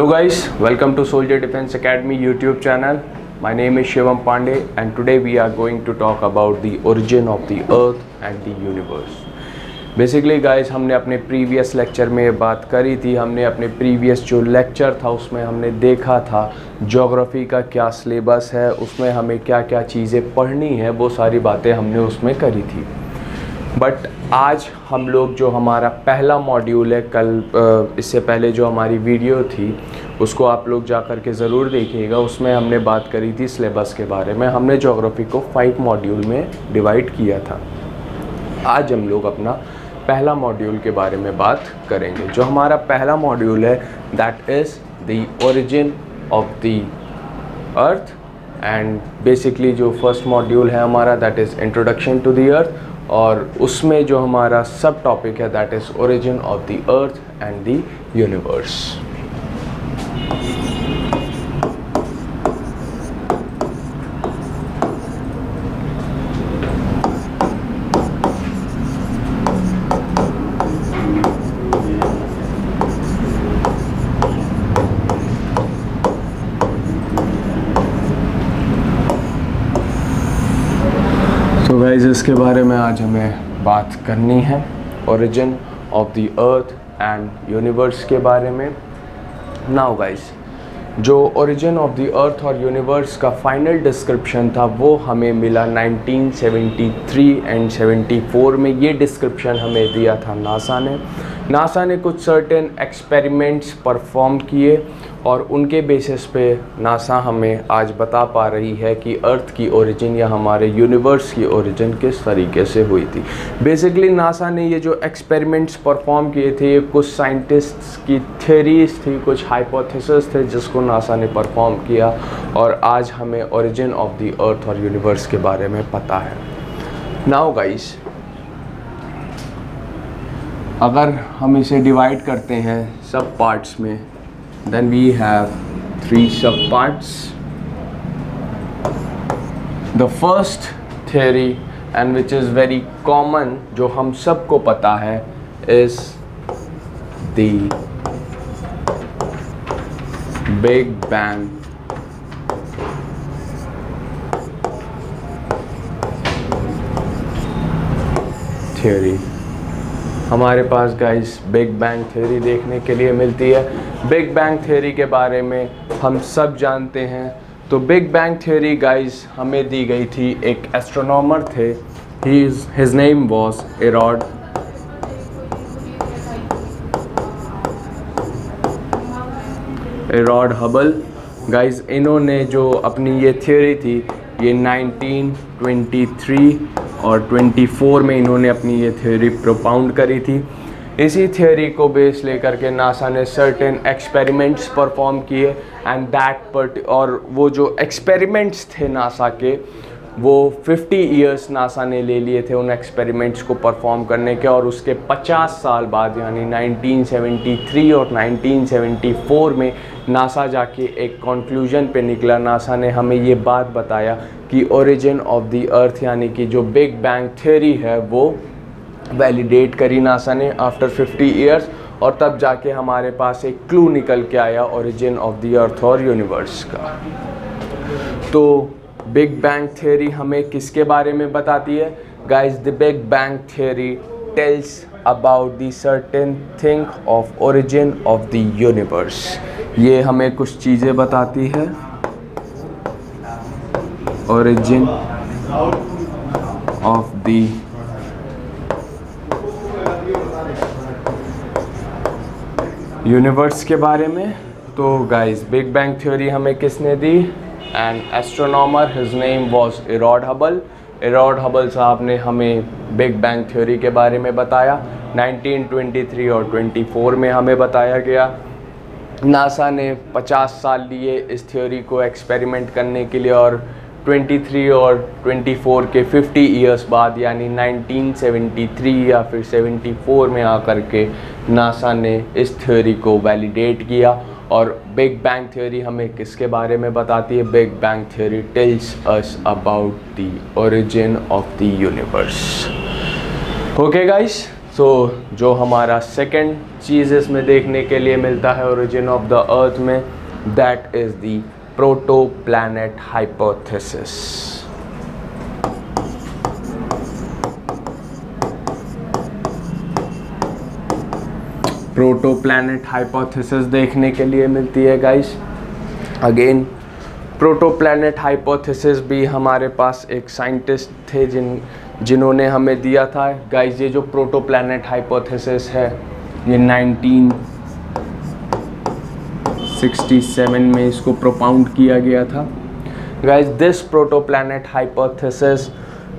guys, welcome to Soldier Defense Academy YouTube channel. My name is Shivam Pandey and today we are going to talk about the origin of the earth and the universe. Basically guys, हमने अपने previous lecture में ये बात करी थी। हमने अपने previous जो लेक्चर था उसमें हमने देखा था ज्योग्राफी का क्या सिलेबस है, उसमें हमें क्या क्या चीज़ें पढ़नी है, वो सारी बातें हमने उसमें करी थी। बट आज हम लोग जो हमारा पहला मॉड्यूल है, कल इससे पहले जो हमारी वीडियो थी उसको आप लोग जा कर के ज़रूर देखिएगा। उसमें हमने बात करी थी सिलेबस के बारे में। हमने ज्योग्राफी को 5 मॉड्यूल में डिवाइड किया था। आज हम लोग अपना पहला मॉड्यूल के बारे में बात करेंगे। जो हमारा पहला मॉड्यूल है that is the origin of the earth and basically जो फर्स्ट मॉड्यूल है हमारा that is introduction to the earth, और उसमें जो हमारा सब टॉपिक है that is origin of the earth and the universe. तो गाइस इसके बारे में आज हमें बात करनी है, origin of the earth and universe के बारे में। नाउ गाइस, जो ओरिजिन ऑफ द अर्थ और यूनिवर्स का फाइनल डिस्क्रिप्शन था वो हमें मिला 1973 एंड 74 में। ये डिस्क्रिप्शन हमें दिया था नासा ने कुछ सर्टेन एक्सपेरिमेंट्स परफॉर्म किए और उनके बेसिस पे नासा हमें आज बता पा रही है कि अर्थ की ओरिजिन या हमारे यूनिवर्स की ओरिजिन किस तरीके से हुई थी। बेसिकली नासा ने ये जो एक्सपेरिमेंट्स परफॉर्म किए थे ये कुछ साइंटिस्ट्स की थ्योरीज थी, कुछ हाइपोथेसिस थे जिसको नासा ने परफॉर्म किया और आज हमें ओरिजिन ऑफ द अर्थ और यूनिवर्स के बारे में पता है। नाउ गाइस, अगर हम इसे डिवाइड करते हैं सब पार्ट्स में, then we have 3 subparts. The first theory and which is very common, जो हम सबको पता है, is the Big Bang theory। हमारे पास गाइस बिग बैंग थ्योरी देखने के लिए मिलती है। बिग बैंग थ्योरी के बारे में हम सब जानते हैं। तो बिग बैंग थ्योरी गाइस हमें दी गई थी, एक एस्ट्रोनॉमर थे, हिज नेम वाज एरॉड हबल। गाइस इन्होंने जो अपनी ये थ्योरी थी ये 1923 और 24 में इन्होंने अपनी ये थ्योरी प्रोपाउंड करी थी। इसी थ्योरी को बेस लेकर के नासा ने सर्टेन एक्सपेरिमेंट्स परफॉर्म किए एंड और वो जो एक्सपेरिमेंट्स थे नासा के वो 50 इयर्स नासा ने ले लिए थे उन एक्सपेरिमेंट्स को परफॉर्म करने के, और उसके 50 साल बाद यानी 1973 और 1974 में नासा जाके एक कंक्लूजन पे निकला। नासा ने हमें ये बात बताया कि ओरिजिन ऑफ द अर्थ यानी कि जो बिग बैंग थ्योरी है वो वैलिडेट करी नासा ने आफ्टर 50 इयर्स, और तब जाके हमारे पास एक क्लू निकल के आया ओरिजिन ऑफ द अर्थ और यूनिवर्स का। तो बिग बैंग थ्योरी हमें किसके बारे में बताती है guys? The big bang theory tells about the certain thing of origin of the universe. ये हमें कुछ चीज़ें बताती है ओरिजिन ऑफ द यूनिवर्स के बारे में। तो गाइस बिग बैंग थ्योरी हमें किसने दी? And astronomer, his name was एरॉड हबल। एरॉड हबल साहब ने हमें बिग बैंग थ्योरी के बारे में बताया। 1923 और 24 में हमें बताया गया। नासा ने 50 साल लिए इस थ्योरी को एक्सपेरिमेंट करने के लिए, और 23 और 24 के 50 इयर्स बाद यानी 1973 या फिर 74 में आकर के नासा ने इस थ्योरी को वैलिडेट किया। और बिग बैंग थ्योरी हमें किसके बारे में बताती है? Big bang theory tells us about the origin of the universe. Okay guys, जो हमारा सेकंड चीज़ इसमें देखने के लिए मिलता है ओरिजिन ऑफ द अर्थ में, that is the proto planet hypothesis. Proto planet hypothesis देखने के लिए मिलती है guys. Again proto planet hypothesis भी हमारे पास एक साइंटिस्ट थे जिन्होंने हमें दिया था गाइस। ये जो प्रोटो प्लैनेट हाइपोथेसिस है ये 1967 में इसको प्रोपाउंड किया गया था guys. This proto planet hypothesis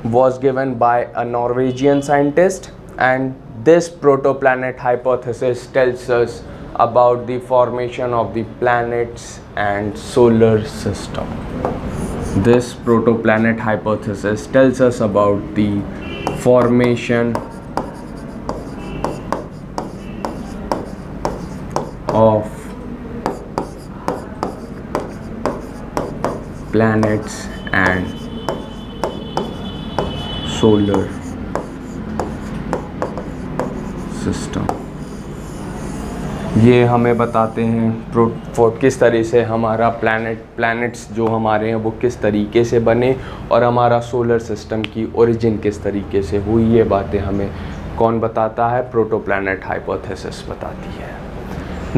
was given by a Norwegian scientist, and this protoplanet hypothesis tells us about the formation of the planets and solar system. This protoplanet hypothesis tells us about the formation of planets and solar system. ये हमें बताते हैं किस तरह से हमारा planets जो हमारे हैं वो किस तरीके से बने और हमारा सोलर सिस्टम की ओरिजिन किस तरीके से हुई। ये बातें हमें कौन बताता है? प्रोटो प्लैनेट हाइपोथेसिस बताती है।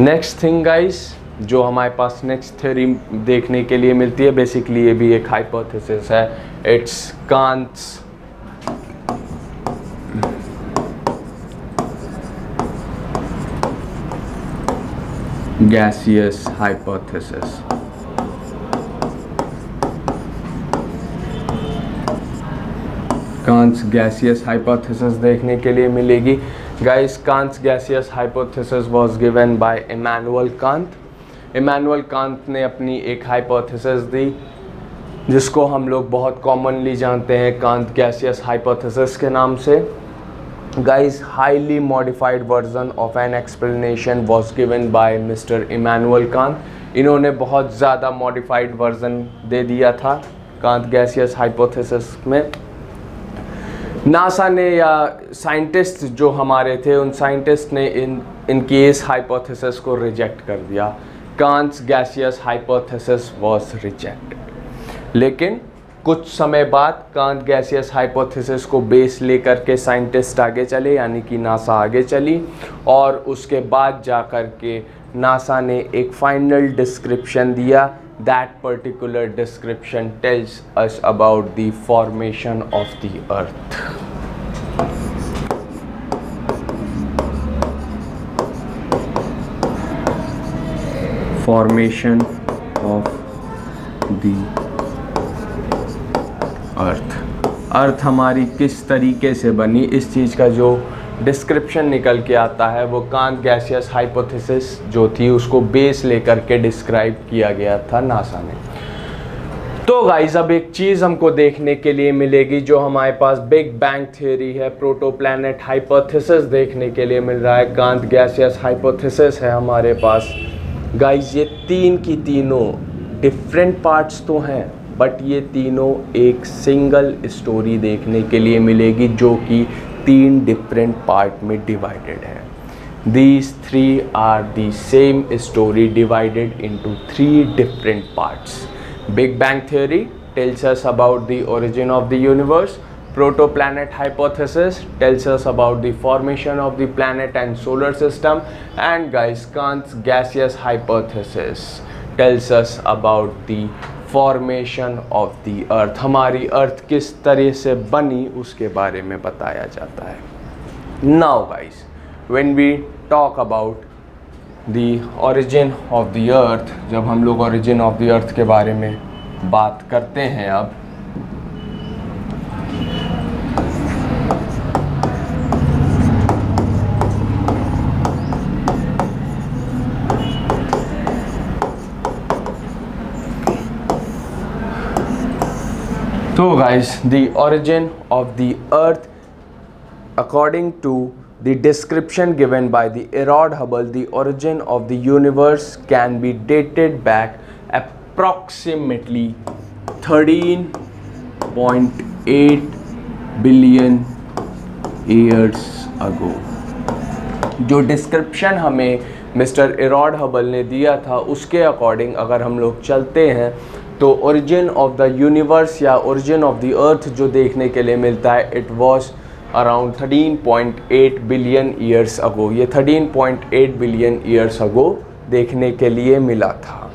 नेक्स्ट थिंग गाइस, जो हमारे पास नेक्स्ट थ्योरी देखने के लिए मिलती है, बेसिकली ये भी एक हाइपोथेसिस है। It's Kant's gaseous hypothesis। Kant's gaseous hypothesis देखने के लिए मिलेगी guys. Kant's gaseous hypothesis was given by Immanuel Kant. Immanuel Kant ने अपनी एक हाइपोथेसिस दी जिसको हम लोग बहुत कॉमनली जानते हैं कांट गैसियस हाइपोथेसिस के नाम से। Guys, highly modified version of an explanation was given by Mr. Immanuel Kant। इन्होंने बहुत ज़्यादा modified version दे दिया था कांट गैसियस हाइपोथेसिस में। नासा ने या साइंटिस्ट जो हमारे थे उन साइंटिस्ट ने इनकी इस हाइपोथेसिस को रिजेक्ट कर दिया। कांट्स गैसियस हाइपोथेसिस वाज रिजेक्टेड। लेकिन कुछ समय बाद कांट गैसियस हाइपोथेसिस को बेस लेकर के साइंटिस्ट आगे चले, यानी कि नासा आगे चली, और उसके बाद जा कर के नासा ने एक फाइनल डिस्क्रिप्शन दिया। That particular description tells us about the formation of the earth. Formation of the अर्थ हमारी किस तरीके से बनी, इस चीज़ का जो डिस्क्रिप्शन निकल के आता है वो कांट गैसियस हाइपोथेसिस जो थी उसको बेस लेकर के डिस्क्राइब किया गया था नासा ने। तो गाइस अब एक चीज़ हमको देखने के लिए मिलेगी जो हमारे पास बिग बैंग थ्योरी है, प्रोटो प्लैनेट हाइपोथेसिस देखने के लिए मिल रहा है, कांट गैसियस हाइपोथेसिस है हमारे पास। गाइस ये तीन की तीनों डिफरेंट पार्ट्स तो हैं, बट ये तीनों एक सिंगल स्टोरी देखने के लिए मिलेगी जो कि तीन डिफरेंट पार्ट में डिवाइडेड है। These three are the same story divided into three different parts. Big Bang Theory tells us about the origin of the universe. Protoplanet hypothesis tells us about the formation of the planet and solar system. And guys, Kant's gaseous hypothesis tells us about the formation of the अर्थ। हमारी अर्थ किस तरह से बनी उसके बारे में बताया जाता है। Now guys, when we talk about the origin of the earth, जब हम लोग ओरिजिन ऑफ द अर्थ के बारे में बात करते हैं अब, so guys, the origin of the earth, according to the description given by the Erod Hubble, the origin of the universe can be dated back approximately 13.8 billion years ago। जो description हमें mister Edward Hubble ने दिया था उसके according अगर हम लोग चलते हैं तो ओरिजिन ऑफ द यूनिवर्स या ओरिजिन ऑफ द अर्थ जो देखने के लिए मिलता है, it was around 13.8 billion years अगो। ये 13.8 बिलियन ईयर्स अगो देखने के लिए मिला था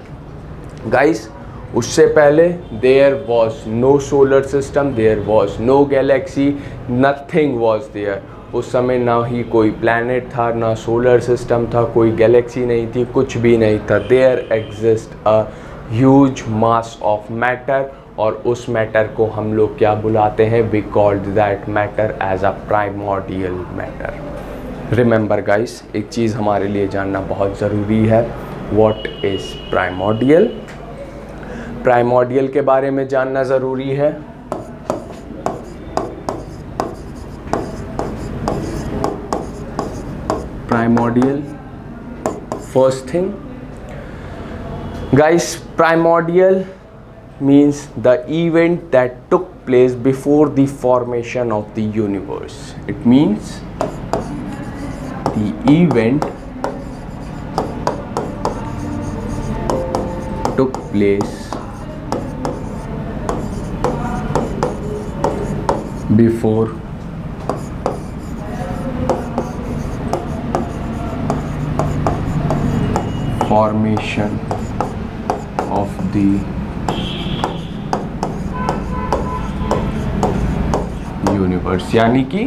गाइस। उससे पहले there was no solar system, there was no galaxy, nothing was there. उस समय ना ही कोई प्लैनेट था, ना सोलर सिस्टम था, कोई गैलेक्सी नहीं थी, कुछ भी नहीं था। There exist a huge mass of matter, और उस मैटर को हम लोग क्या बुलाते हैं, we called that matter as a primordial matter. Remember guys, एक चीज़ हमारे लिए जानना बहुत ज़रूरी है, व्हाट इज़ प्राइमोर्डियल। प्राइमोर्डियल के बारे में जानना ज़रूरी है। Primordial, first thing guys, primordial means the event that took place before the formation of the universe. It means the event took place before formation of the universe, यानी कि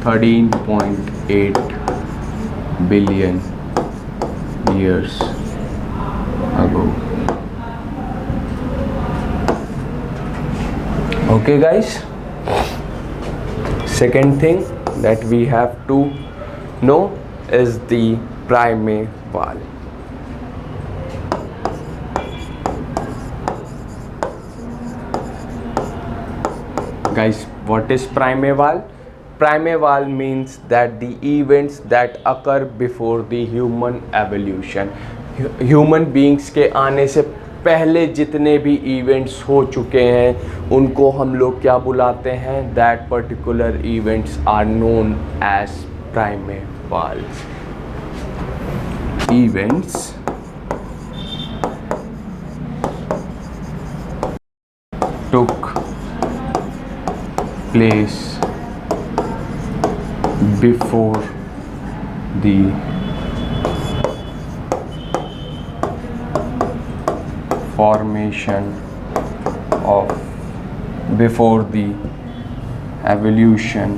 13.8 billion years ago. Okay guys, second thing that we have to know is the primeval. Guys, what is primeval? Primeval means that the events that occur before the human evolution. Human beings के आने से पहले जितने भी events हो चुके हैं उनको हम लोग क्या buलाते हैं? That particular events are known as primevals. Events took place before the formation of, before the evolution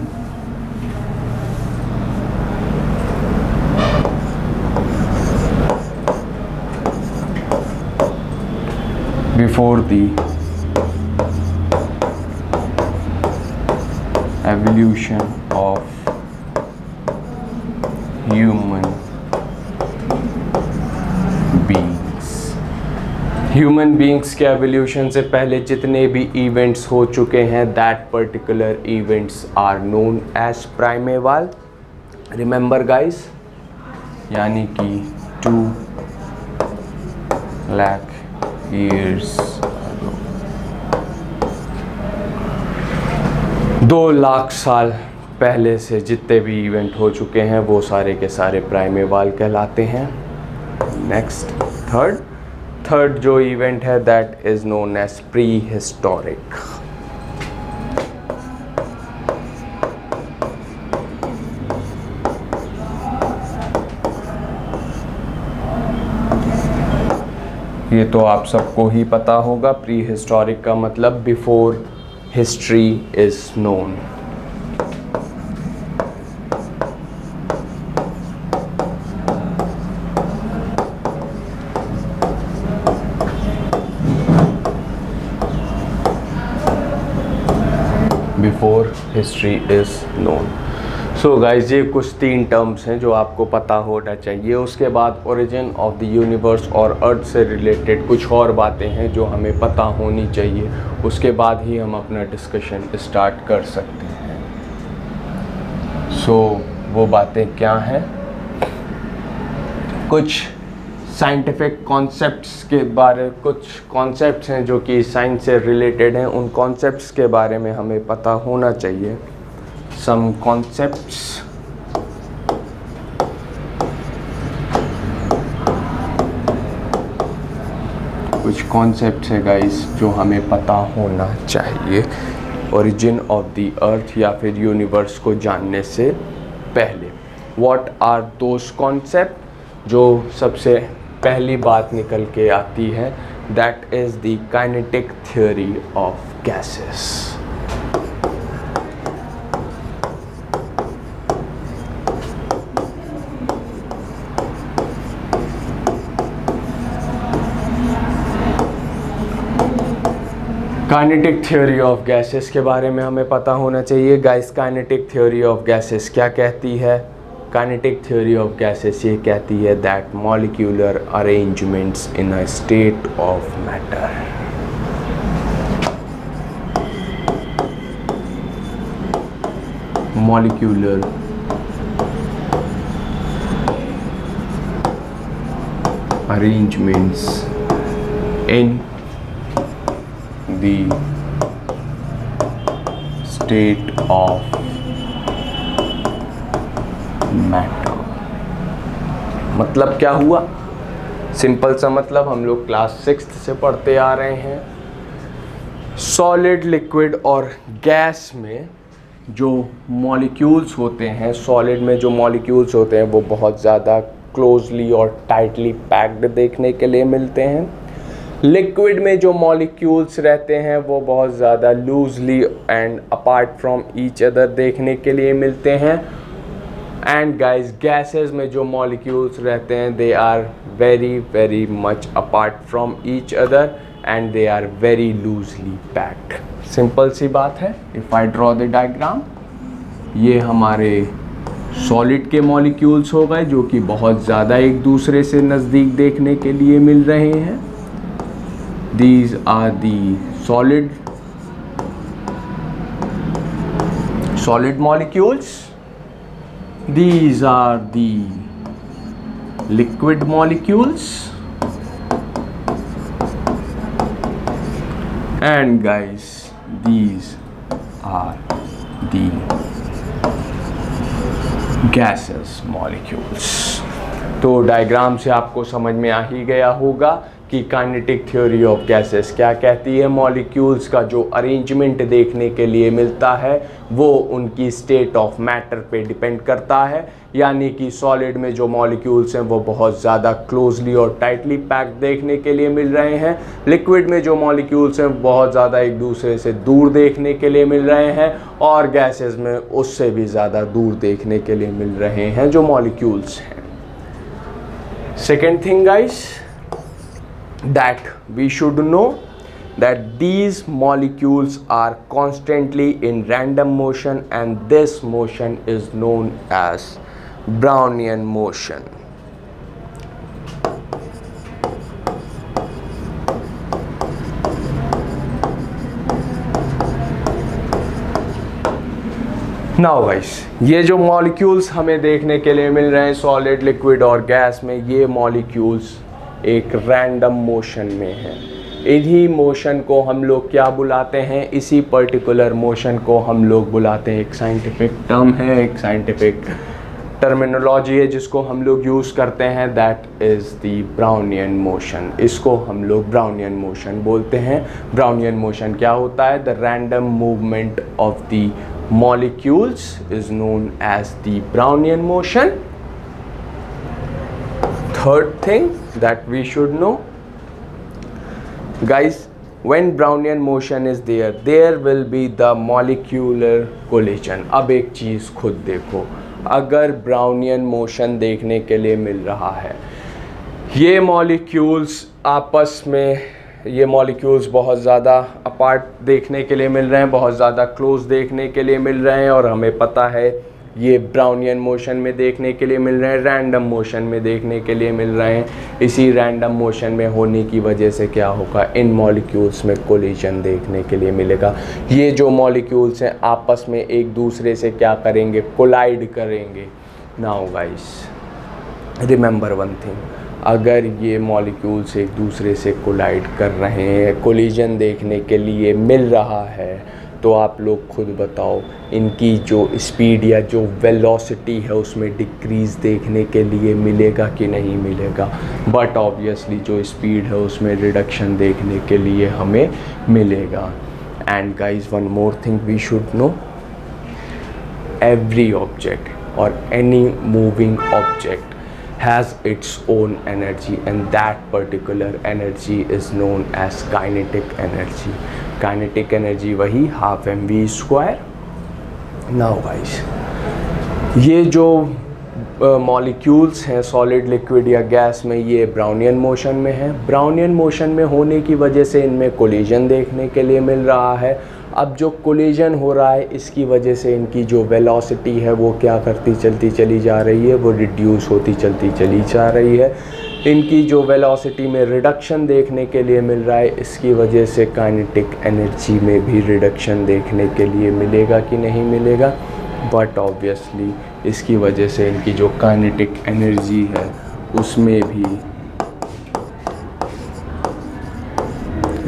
before the evolution of human beings. Human beings के एवोल्यूशन से पहले जितने भी इवेंट्स हो चुके हैं, that particular events are known as primeval. Remember guys, यानी कि 2 लाख ईयर्स, 2 लाख साल पहले से जितने भी इवेंट हो चुके हैं वो सारे के सारे प्राइमेवाल कहलाते हैं। नेक्स्ट थर्ड जो इवेंट है that is known as prehistoric. ये तो आप सबको ही पता होगा, प्री हिस्टोरिक का मतलब before history is known. Before history is known. So guys, ये कुछ 3 टर्म्स हैं जो आपको पता होना चाहिए। उसके बाद ओरिजिन ऑफ द यूनिवर्स और अर्थ से रिलेटेड कुछ और बातें हैं जो हमें पता होनी चाहिए। उसके बाद ही हम अपना डिस्कशन स्टार्ट कर सकते हैं। सो वो बातें क्या हैं? कुछ साइंटिफिक कॉन्सेप्ट्स के बारे, कुछ कॉन्सेप्ट्स हैं जो कि साइंस से रिलेटेड हैं, उन कॉन्सेप्ट्स के बारे में हमें पता होना चाहिए। सम कॉन्सेप्ट्स कुछ कॉन्सेप्ट्स है गाइस जो हमें पता होना चाहिए ओरिजिन ऑफ द अर्थ या फिर यूनिवर्स को जानने से पहले। What are those concept? जो सबसे पहली बात निकल के आती है, that is the kinetic theory of gases. Kinetic theory of gases के बारे में हमें पता होना चाहिए guys. Kinetic theory of gases क्या कहती है? काइनेटिक थ्योरी ऑफ गैसेस ये कहती है that molecular arrangements in a state of matter. Molecular arrangements in the state of matter। मतलब क्या हुआ? सिंपल सा मतलब हम लोग क्लास 6th से पढ़ते आ रहे हैं, सॉलिड, लिक्विड और गैस में जो मॉलिक्यूल्स होते हैं, सॉलिड में जो मॉलिक्यूल्स होते हैं वो बहुत ज़्यादा क्लोजली और टाइटली पैक्ड देखने के लिए मिलते हैं। लिक्विड में जो मॉलिक्यूल्स रहते हैं वो बहुत ज़्यादा loosely and apart from each other देखने के लिए मिलते हैं। एंड गाइस, गैसेस में जो मॉलिक्यूल्स रहते हैं they are very very much apart from each other and they are very loosely packed. Simple सी बात है। If I draw the diagram, ये हमारे सॉलिड के मॉलिक्यूल्स हो गए जो कि बहुत ज़्यादा एक दूसरे से नज़दीक देखने के लिए मिल रहे हैं। These are the solid molecules. These are the liquid molecules. And guys, these are the gaseous molecules. तो डायग्राम से आपको समझ में आ ही गया होगा कि काइनेटिक थ्योरी ऑफ गैसेस क्या कहती है। मॉलिक्यूल्स का जो अरेंजमेंट देखने के लिए मिलता है वो उनकी स्टेट ऑफ मैटर पे डिपेंड करता है, यानी कि सॉलिड में जो मॉलिक्यूल्स हैं वो बहुत ज़्यादा क्लोजली और टाइटली पैक्ड देखने के लिए मिल रहे हैं। लिक्विड में जो मॉलिक्यूल्स हैं बहुत ज़्यादा एक दूसरे से दूर देखने के लिए मिल रहे हैं, और गैसेस में उससे भी ज़्यादा दूर देखने के लिए मिल रहे हैं जो मॉलिक्यूल्स हैं। Second thing guys, that we should know that these molecules are constantly in random motion, and this motion is known as Brownian motion. Now guys, ये जो मॉलिक्यूल्स हमें देखने के लिए मिल रहे हैं सॉलिड, लिक्विड और गैस में, ये मॉलिक्यूल्स एक रैंडम मोशन में है। इन्हीं मोशन को हम लोग क्या बुलाते हैं? इसी पर्टिकुलर मोशन को हम लोग बुलाते हैं, एक साइंटिफिक टर्म है, एक साइंटिफिक टर्मिनोलॉजी है जिसको हम लोग यूज़ करते हैं, that is the Brownian motion. इसको हम लोग ब्राउनियन मोशन बोलते हैं। ब्राउनियन मोशन क्या होता है? The random movement of the molecules is known as the Brownian motion. Third thing that we should know, guys, when Brownian motion is there will be the molecular collision। अब एक चीज़ खुद देखो, अगर Brownian motion देखने के लिए मिल रहा है, ये मॉलिक्यूल्स आपस में, ये मॉलिक्यूल्स बहुत ज़्यादा अपार्ट देखने के लिए मिल रहे हैं, बहुत ज़्यादा क्लोज देखने के लिए मिल रहे हैं, और हमें पता है ये ब्राउनियन मोशन में देखने के लिए मिल रहे हैं, रैंडम मोशन में देखने के लिए मिल रहे हैं। इसी रैंडम मोशन में होने की वजह से क्या होगा? इन मॉलिक्यूल्स में कोलिजन देखने के लिए मिलेगा। ये जो मॉलिक्यूल्स हैं आपस में एक दूसरे से क्या करेंगे? कोलाइड करेंगे। Now guys, remember one thing, अगर ये मॉलिक्यूल्स एक दूसरे से कोलाइड कर रहे हैं, कोलिजन देखने के लिए मिल रहा है, तो आप लोग खुद बताओ, इनकी जो स्पीड या जो वेलोसिटी है उसमें डिक्रीज़ देखने के लिए मिलेगा कि नहीं मिलेगा। बट ऑब्वियसली जो स्पीड है उसमें रिडक्शन देखने के लिए हमें मिलेगा। And guys, one more thing we should know, every object or any moving object has its own energy, and that particular energy is known as kinetic energy. Kinetic energy वही half mv²। now guys, ये जो molecules हैं solid, liquid या gas में, ये Brownian motion में है। Brownian motion में होने की वजह से इनमें कोलिजन देखने के लिए मिल रहा है। अब जो कोलिजन हो रहा है इसकी वजह से इनकी जो वेलोसिटी है वो क्या करती चलती चली जा रही है, वो रिड्यूस होती चलती चली जा रही है। इनकी जो वेलोसिटी में रिडक्शन देखने के लिए मिल रहा है, इसकी वजह से काइनेटिक एनर्जी में भी रिडक्शन देखने के लिए मिलेगा कि नहीं मिलेगा। बट ऑब्वियसली इसकी वजह से इनकी जो काइनेटिक एनर्जी है उसमें भी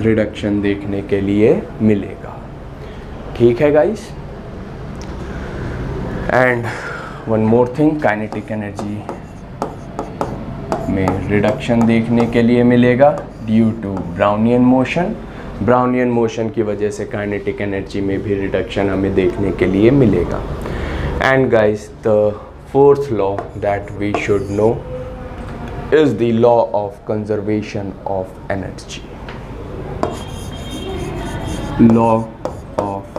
रिडक्शन देखने के लिए मिलेगा। ठीक है guys. And one more thing, kinetic energy में रिडक्शन देखने के लिए मिलेगा due to Brownian motion. Brownian motion की वजह से काइनेटिक एनर्जी में भी रिडक्शन हमें देखने के लिए मिलेगा। And guys, the fourth law that we should know is the law of conservation of energy. Law of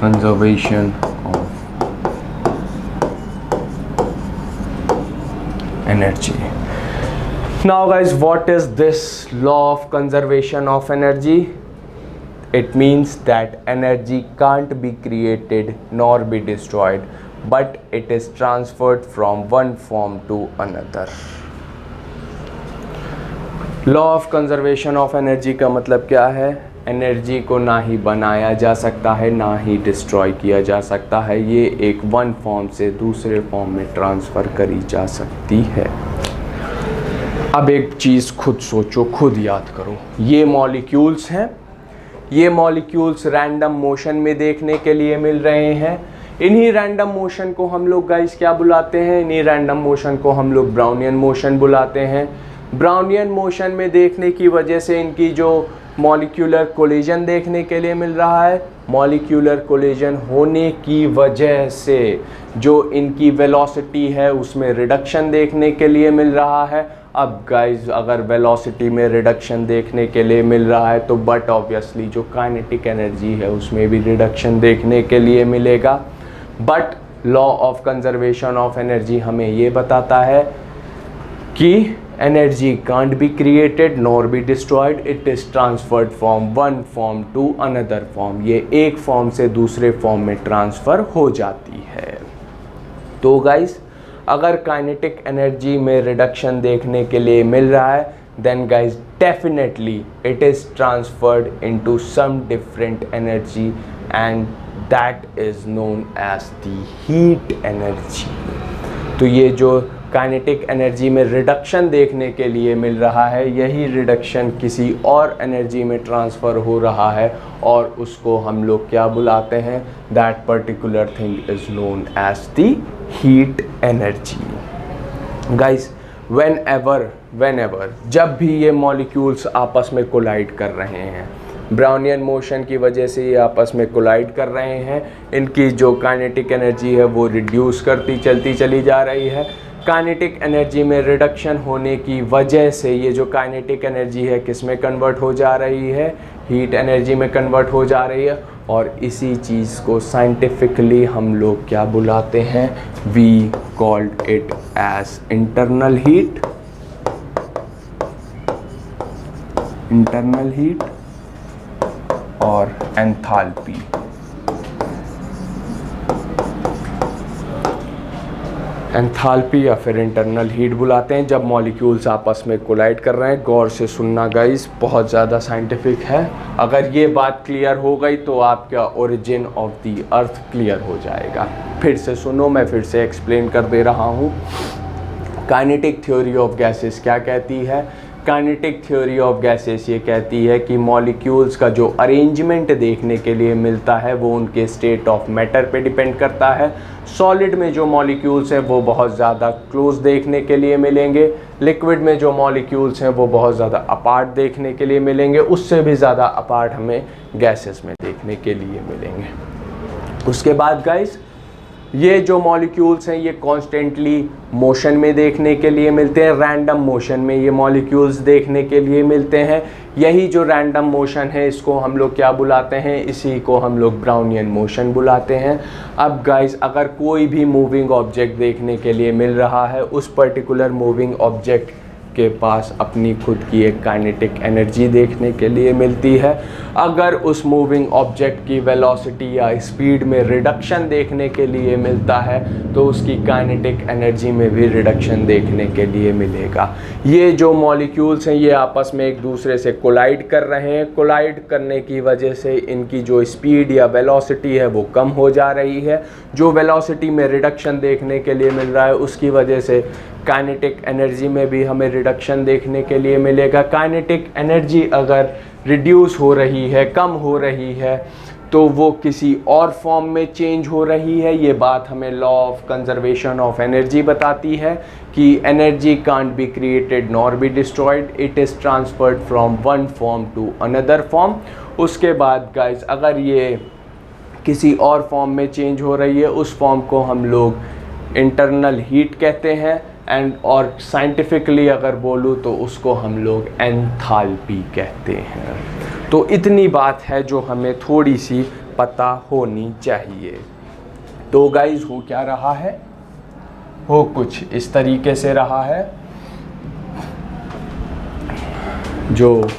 conservation of energy. Now guys, what is this law of conservation of energy? It means that energy can't be created nor be destroyed, but it is transferred from one form to another. Law of conservation of energy का मतलब क्या है? Energy को ना ही बनाया जा सकता है ना ही डिस्ट्रॉय किया जा सकता है, ये एक वन फॉर्म से दूसरे फॉर्म में ट्रांसफ़र करी जा सकती है। अब एक चीज़ खुद सोचो, खुद याद करो, ये मॉलिक्यूल्स हैं, ये मॉलिक्यूल्स रैंडम मोशन में देखने के लिए मिल रहे हैं। इन्हीं रैंडम मोशन को हम लोग गाइस क्या बुलाते हैं? इन्हीं रैंडम मोशन को हम लोग ब्राउनियन मोशन बुलाते हैं। ब्राउनियन मोशन में देखने की वजह से इनकी जो मॉलिक्यूलर कोलिजन देखने के लिए मिल रहा है, मॉलिक्यूलर कोलिजन होने की वजह से जो इनकी वेलोसिटी है उसमें रिडक्शन देखने के लिए मिल रहा है। अब गाइस, अगर वेलोसिटी में रिडक्शन देखने के लिए मिल रहा है तो बट ऑब्वियसली जो काइनेटिक एनर्जी है उसमें भी रिडक्शन देखने के लिए मिलेगा। But law of conservation of energy हमें ये बताता है कि energy can't be created nor be destroyed, it is transferred from one form to another form। ये एक फॉर्म से दूसरे फॉर्म में ट्रांसफ़र हो जाती है। तो गाइस, अगर काइनेटिक एनर्जी में रिडक्शन देखने के लिए मिल रहा है, then guys definitely it is transferred into some different energy and that is known as the heat energy। तो ये जो काइनेटिक एनर्जी में रिडक्शन देखने के लिए मिल रहा है, यही रिडक्शन किसी और एनर्जी में ट्रांसफ़र हो रहा है और उसको हम लोग क्या बुलाते हैं? That particular thing is known as the heat energy. Guys, whenever जब भी ये मॉलिक्यूल्स आपस में कोलाइड कर रहे हैं, ब्राउनियन मोशन की वजह से ये आपस में कोलाइड कर रहे हैं, इनकी जो काइनेटिक एनर्जी है वो रिड्यूस करती चलती चली जा रही है। काइनेटिक एनर्जी में रिडक्शन होने की वजह से ये जो काइनेटिक एनर्जी है किस में कन्वर्ट हो जा रही है? हीट एनर्जी में कन्वर्ट हो जा रही है। और इसी चीज़ को साइंटिफिकली हम लोग क्या बुलाते हैं? We called it as internal heat. Internal heat और एंथैल्पी। एंथैल्पी या फिर इंटरनल हीट बुलाते हैं जब मॉलिक्यूल्स आपस में कोलाइड कर रहे हैं। गौर से सुनना गाइस, बहुत ज़्यादा साइंटिफिक है। अगर ये बात क्लियर हो गई तो आपका origin of the earth clear हो जाएगा। फिर से सुनो, मैं फिर से एक्सप्लेन कर दे रहा हूँ। काइनेटिक थ्योरी ऑफ गैसेस क्या कहती है? काइनेटिक थ्योरी ऑफ गैसेस ये कहती है कि मॉलिक्यूल्स का जो अरेंजमेंट देखने के लिए मिलता है वो उनके स्टेट ऑफ मैटर पे डिपेंड करता है। सॉलिड में जो मॉलिक्यूल्स हैं वो बहुत ज़्यादा क्लोज देखने के लिए मिलेंगे, लिक्विड में जो मॉलिक्यूल्स हैं वो बहुत ज़्यादा अपार्ट देखने के लिए मिलेंगे, उससे भी ज़्यादा अपार्ट हमें गैसेस में देखने के लिए मिलेंगे। उसके बाद गाइस, ये जो मॉलिक्यूल्स हैं ये कॉन्स्टेंटली मोशन में देखने के लिए मिलते हैं, रैंडम मोशन में ये मॉलिक्यूल्स देखने के लिए मिलते हैं। यही जो रैंडम मोशन है इसको हम लोग क्या बुलाते हैं, इसी को हम लोग ब्राउनियन मोशन बुलाते हैं। अब गाइस, अगर कोई भी मूविंग ऑब्जेक्ट देखने के लिए मिल रहा है, उस पर्टिकुलर मूविंग ऑब्जेक्ट के पास अपनी खुद की एक काइनेटिक एनर्जी देखने के लिए मिलती है। अगर उस मूविंग ऑब्जेक्ट की वेलोसिटी या स्पीड में रिडक्शन देखने के लिए मिलता है तो उसकी काइनेटिक एनर्जी में भी रिडक्शन देखने के लिए मिलेगा। ये जो मॉलिक्यूल्स हैं ये आपस में एक दूसरे से कोलाइड कर रहे हैं, कोलाइड करने की वजह से इनकी जो स्पीड या वेलोसिटी है वो कम हो जा रही है। जो वेलोसिटी में रिडक्शन देखने के लिए मिल रहा है उसकी वजह से काइनेटिक एनर्जी में भी हमें रिडक्शन देखने के लिए मिलेगा। काइनेटिक एनर्जी अगर रिड्यूस हो रही है, कम हो रही है, तो वो किसी और फॉर्म में चेंज हो रही है। ये बात हमें law of conservation of energy बताती है कि energy can't be created nor be destroyed, it is transferred from one form to another form. उसके बाद गाइस, अगर ये किसी और फॉर्म में चेंज हो रही है, उस फॉर्म को हम लोग इंटरनल हीट कहते हैं एंड और साइंटिफिकली अगर बोलूँ तो उसको हम लोग एंथैल्पी कहते हैं। तो इतनी बात है जो हमें थोड़ी सी पता होनी चाहिए। तो गाइस, हो क्या रहा है, हो कुछ इस तरीके से रहा है। जो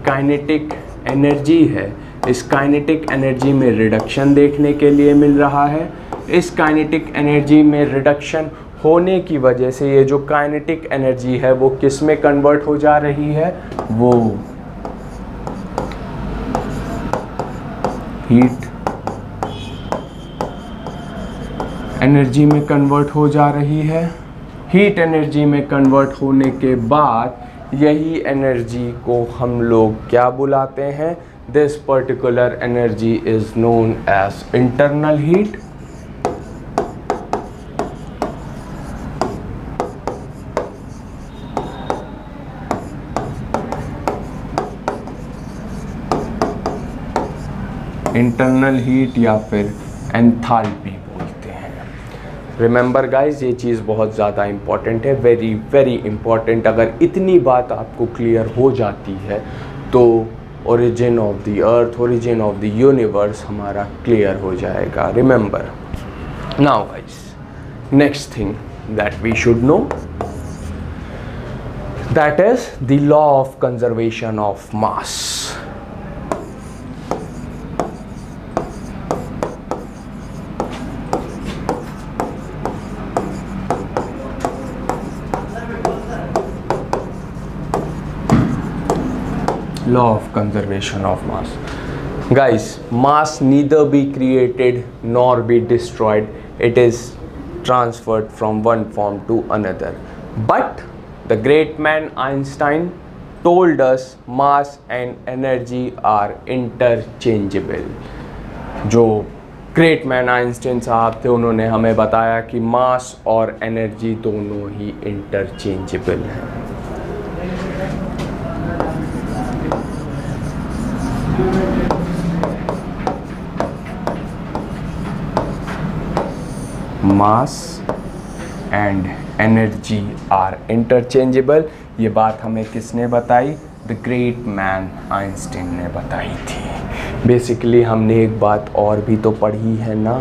काइनेटिक एनर्जी है, इस काइनेटिक एनर्जी में रिडक्शन देखने के लिए मिल रहा है। इस काइनेटिक एनर्जी में रिडक्शन होने की वजह से ये जो काइनेटिक एनर्जी है वो किस में कन्वर्ट हो जा रही है, वो हीट एनर्जी में कन्वर्ट हो जा रही है। हीट एनर्जी में कन्वर्ट होने के बाद यही एनर्जी को हम लोग क्या बुलाते हैं, this particular energy is known as internal heat. Internal heat या फिर एंथैल्पी बोलते हैं। रिमेंबर गाइस, ये चीज़ बहुत ज़्यादा इम्पॉर्टेंट है, वेरी वेरी इम्पॉर्टेंट। अगर इतनी बात आपको क्लियर हो जाती है तो origin of the earth, origin of the universe हमारा क्लियर हो जाएगा। Remember now guys, next thing that we should know, that is the law of conservation of mass. Law of conservation of mass. Guys, mass neither be created nor be destroyed, it is transferred from one form to another. But the great man Einstein told us mass and energy are interchangeable. जो great man Einstein साहब थे उन्होंने हमें बताया कि मास और energy दोनों ही इंटरचेंजेबल हैं। Mass and energy are interchangeable. ये बात हमें किसने बताई, द ग्रेट मैन आइंस्टाइन ने बताई थी। बेसिकली हमने एक बात और भी तो पढ़ी है ना,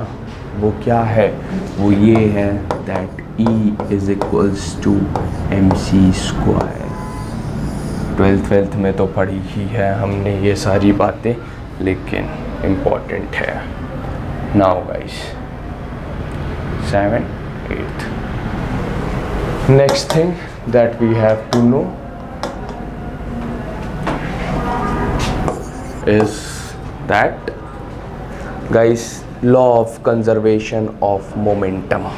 वो क्या है, वो ये है that E is equals to MC square. Twelfth में तो पढ़ी ही है हमने ये सारी बातें, लेकिन इम्पॉर्टेंट है। Now guys, 7, 8. Next thing that we have to know is that, guys, law of conservation of momentum.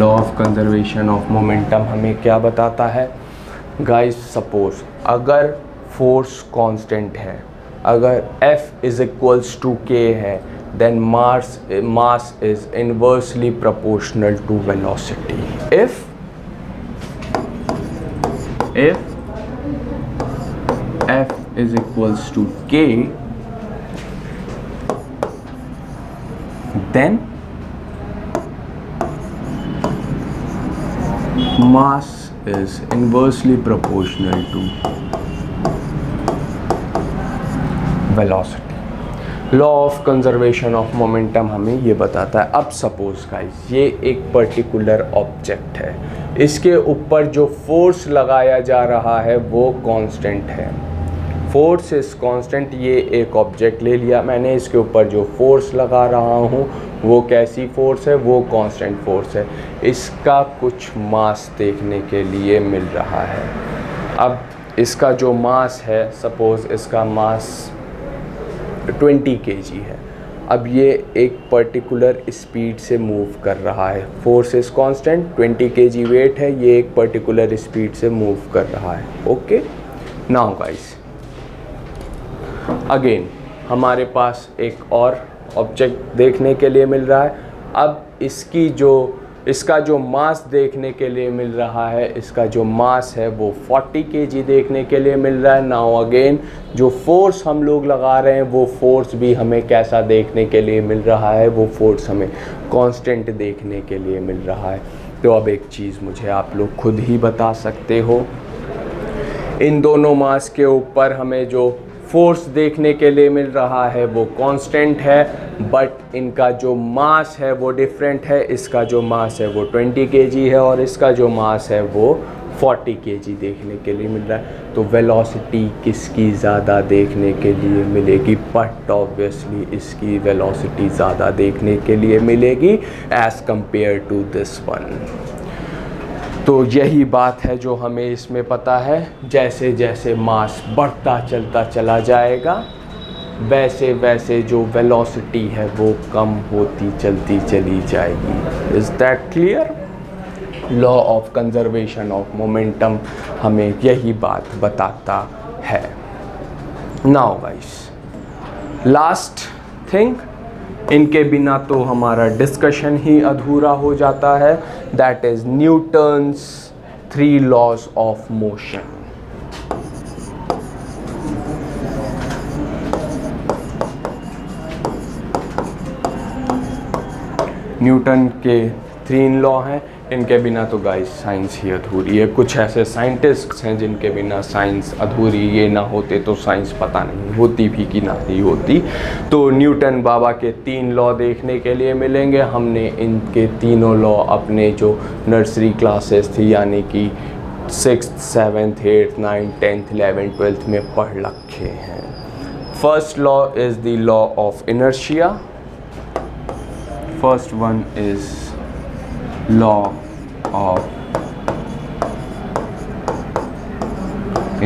Law of conservation of momentum हमें क्या बताता है गाइस? सपोज अगर फोर्स कांस्टेंट है, अगर F is equals to K है, then mass is inversely proportional to velocity. If F is equals to K, then mass is inversely proportional to velocity. Law of conservation of momentum हमें ये बताता है. अब suppose guys ये एक particular object है, इसके ऊपर जो फोर्स लगाया जा रहा है वो कांस्टेंट है. Force is constant. ये एक ऑब्जेक्ट ले लिया मैंने, इसके ऊपर जो फोर्स लगा रहा हूँ वो कैसी फोर्स है? वो कांस्टेंट फोर्स है. इसका कुछ मास देखने के लिए मिल रहा है. अब इसका जो मास है, सपोज इसका मास 20 kg है. अब ये एक पर्टिकुलर स्पीड से मूव कर रहा है. Force is constant, 20 kg weight है, ये एक पर्टिकुलर स्पीड से मूव कर रहा है. ओके, नाउ गाइस अगेन हमारे पास एक और ऑब्जेक्ट देखने के लिए मिल रहा है. अब इसका जो मास देखने के लिए मिल रहा है, इसका जो मास है वो 40 kg देखने के लिए मिल रहा है. नाउ अगेन जो फोर्स हम लोग लगा रहे हैं वो फोर्स भी हमें कैसा देखने के लिए मिल रहा है? वो फोर्स हमें कांस्टेंट देखने के लिए मिल रहा है. तो अब एक चीज़ मुझे आप लोग खुद ही बता सकते हो, इन दोनों मास के ऊपर हमें जो फोर्स देखने के लिए मिल रहा है वो कांस्टेंट है, बट इनका जो मास है वो डिफरेंट है. इसका जो मास है वो 20 kg है और इसका जो मास है वो 40 kg देखने के लिए मिल रहा है. तो वेलोसिटी किसकी ज़्यादा देखने के लिए मिलेगी? बट ऑब्वियसली इसकी वेलोसिटी ज़्यादा देखने के लिए मिलेगी as compare to this one. तो यही बात है जो हमें इसमें पता है. जैसे जैसे मास बढ़ता चलता चला जाएगा वैसे वैसे जो वेलोसिटी है वो कम होती चलती चली जाएगी. Is that clear? Law of conservation of momentum हमें यही बात बताता है. नाउ गाइस लास्ट थिंग, इनके बिना तो हमारा डिस्कशन ही अधूरा हो जाता है. That is Newton's 3 laws of motion. Newton के 3 लॉ हैं, इनके बिना तो गाइस साइंस ही अधूरी है. कुछ ऐसे साइंटिस्ट्स हैं जिनके बिना साइंस अधूरी, ये ना होते तो साइंस पता नहीं होती भी कि ना ही होती. तो न्यूटन बाबा के 3 लॉ देखने के लिए मिलेंगे. हमने इनके तीनों लॉ अपने जो नर्सरी क्लासेस थी यानी कि 6th 7th 8th 9th 10th 11th 12th में पढ़ रखे हैं. First law is the law of inertia. First one is law of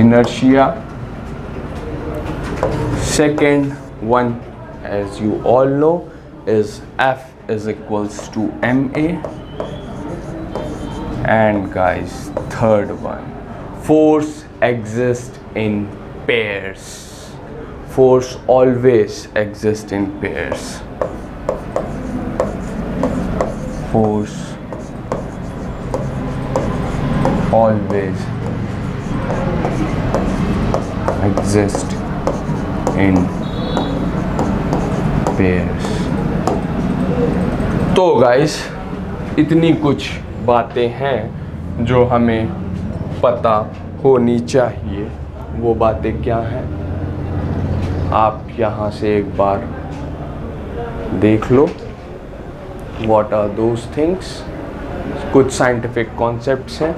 inertia. Second one, as you all know, is F is equals to ma. And guys, third one, force exists in pairs. Force always exists in pairs. Force always exist in pairs. तो guys इतनी कुछ बातें हैं जो हमें पता होनी चाहिए. वो बातें क्या हैं आप यहाँ से एक बार देख लो. What are those things? कुछ साइंटिफिक कॉन्सेप्ट्स हैं.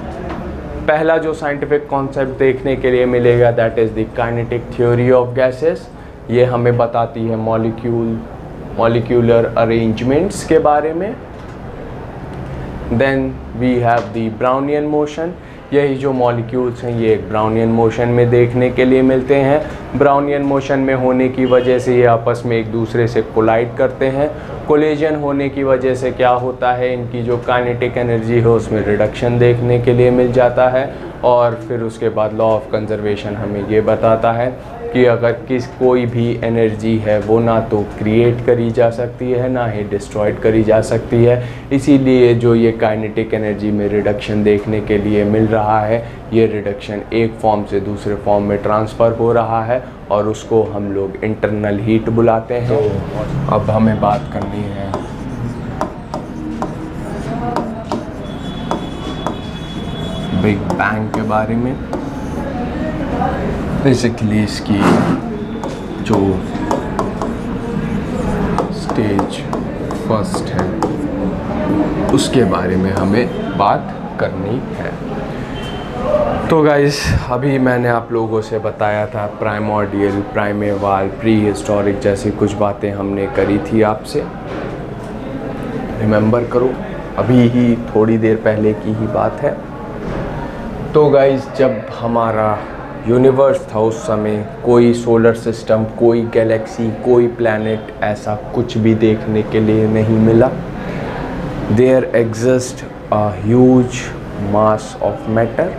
पहला जो साइंटिफिक कॉन्सेप्ट देखने के लिए मिलेगा that is the kinetic theory of gases. ये हमें बताती है मॉलिक्यूलर अरेंजमेंट्स के बारे में. Then we have the Brownian motion. यही जो मॉलिक्यूल्स हैं ये एक ब्राउनियन मोशन में देखने के लिए मिलते हैं। ब्राउनियन मोशन में होने की वजह से ये आपस में एक दूसरे से कोलाइड करते हैं। कोलिजन होने की वजह से क्या होता है, इनकी जो काइनेटिक एनर्जी है उसमें रिडक्शन देखने के लिए मिल जाता है। और फिर उसके बाद लॉ ऑफ कंजर्वेशन हमें ये बताता है कि अगर कोई भी एनर्जी है वो ना तो क्रिएट करी जा सकती है ना ही डिस्ट्रॉयड करी जा सकती है। इसीलिए जो ये काइनेटिक एनर्जी में रिडक्शन देखने के लिए मिल रहा है, ये रिडक्शन एक फॉर्म से दूसरे फॉर्म में ट्रांसफ़र हो रहा है और उसको हम लोग इंटरनल हीट बुलाते हैं। तो अब हमें बात करनी है बिग बैंग के बारे में। बेसिकली इसकी जो स्टेज फर्स्ट है उसके बारे में हमें बात करनी है। तो गाइस, अभी मैंने आप लोगों से बताया था प्राइमोर्डियल, प्राइमेवाल, प्री हिस्टोरिक जैसी कुछ बातें हमने करी थी आपसे। रिमेंबर करो, अभी ही थोड़ी देर पहले की ही बात है। तो गाइस, जब हमारा यूनिवर्स था उस समय कोई सोलर सिस्टम, कोई गैलेक्सी, कोई प्लैनेट ऐसा कुछ भी देखने के लिए नहीं मिला। There exist a huge mass of matter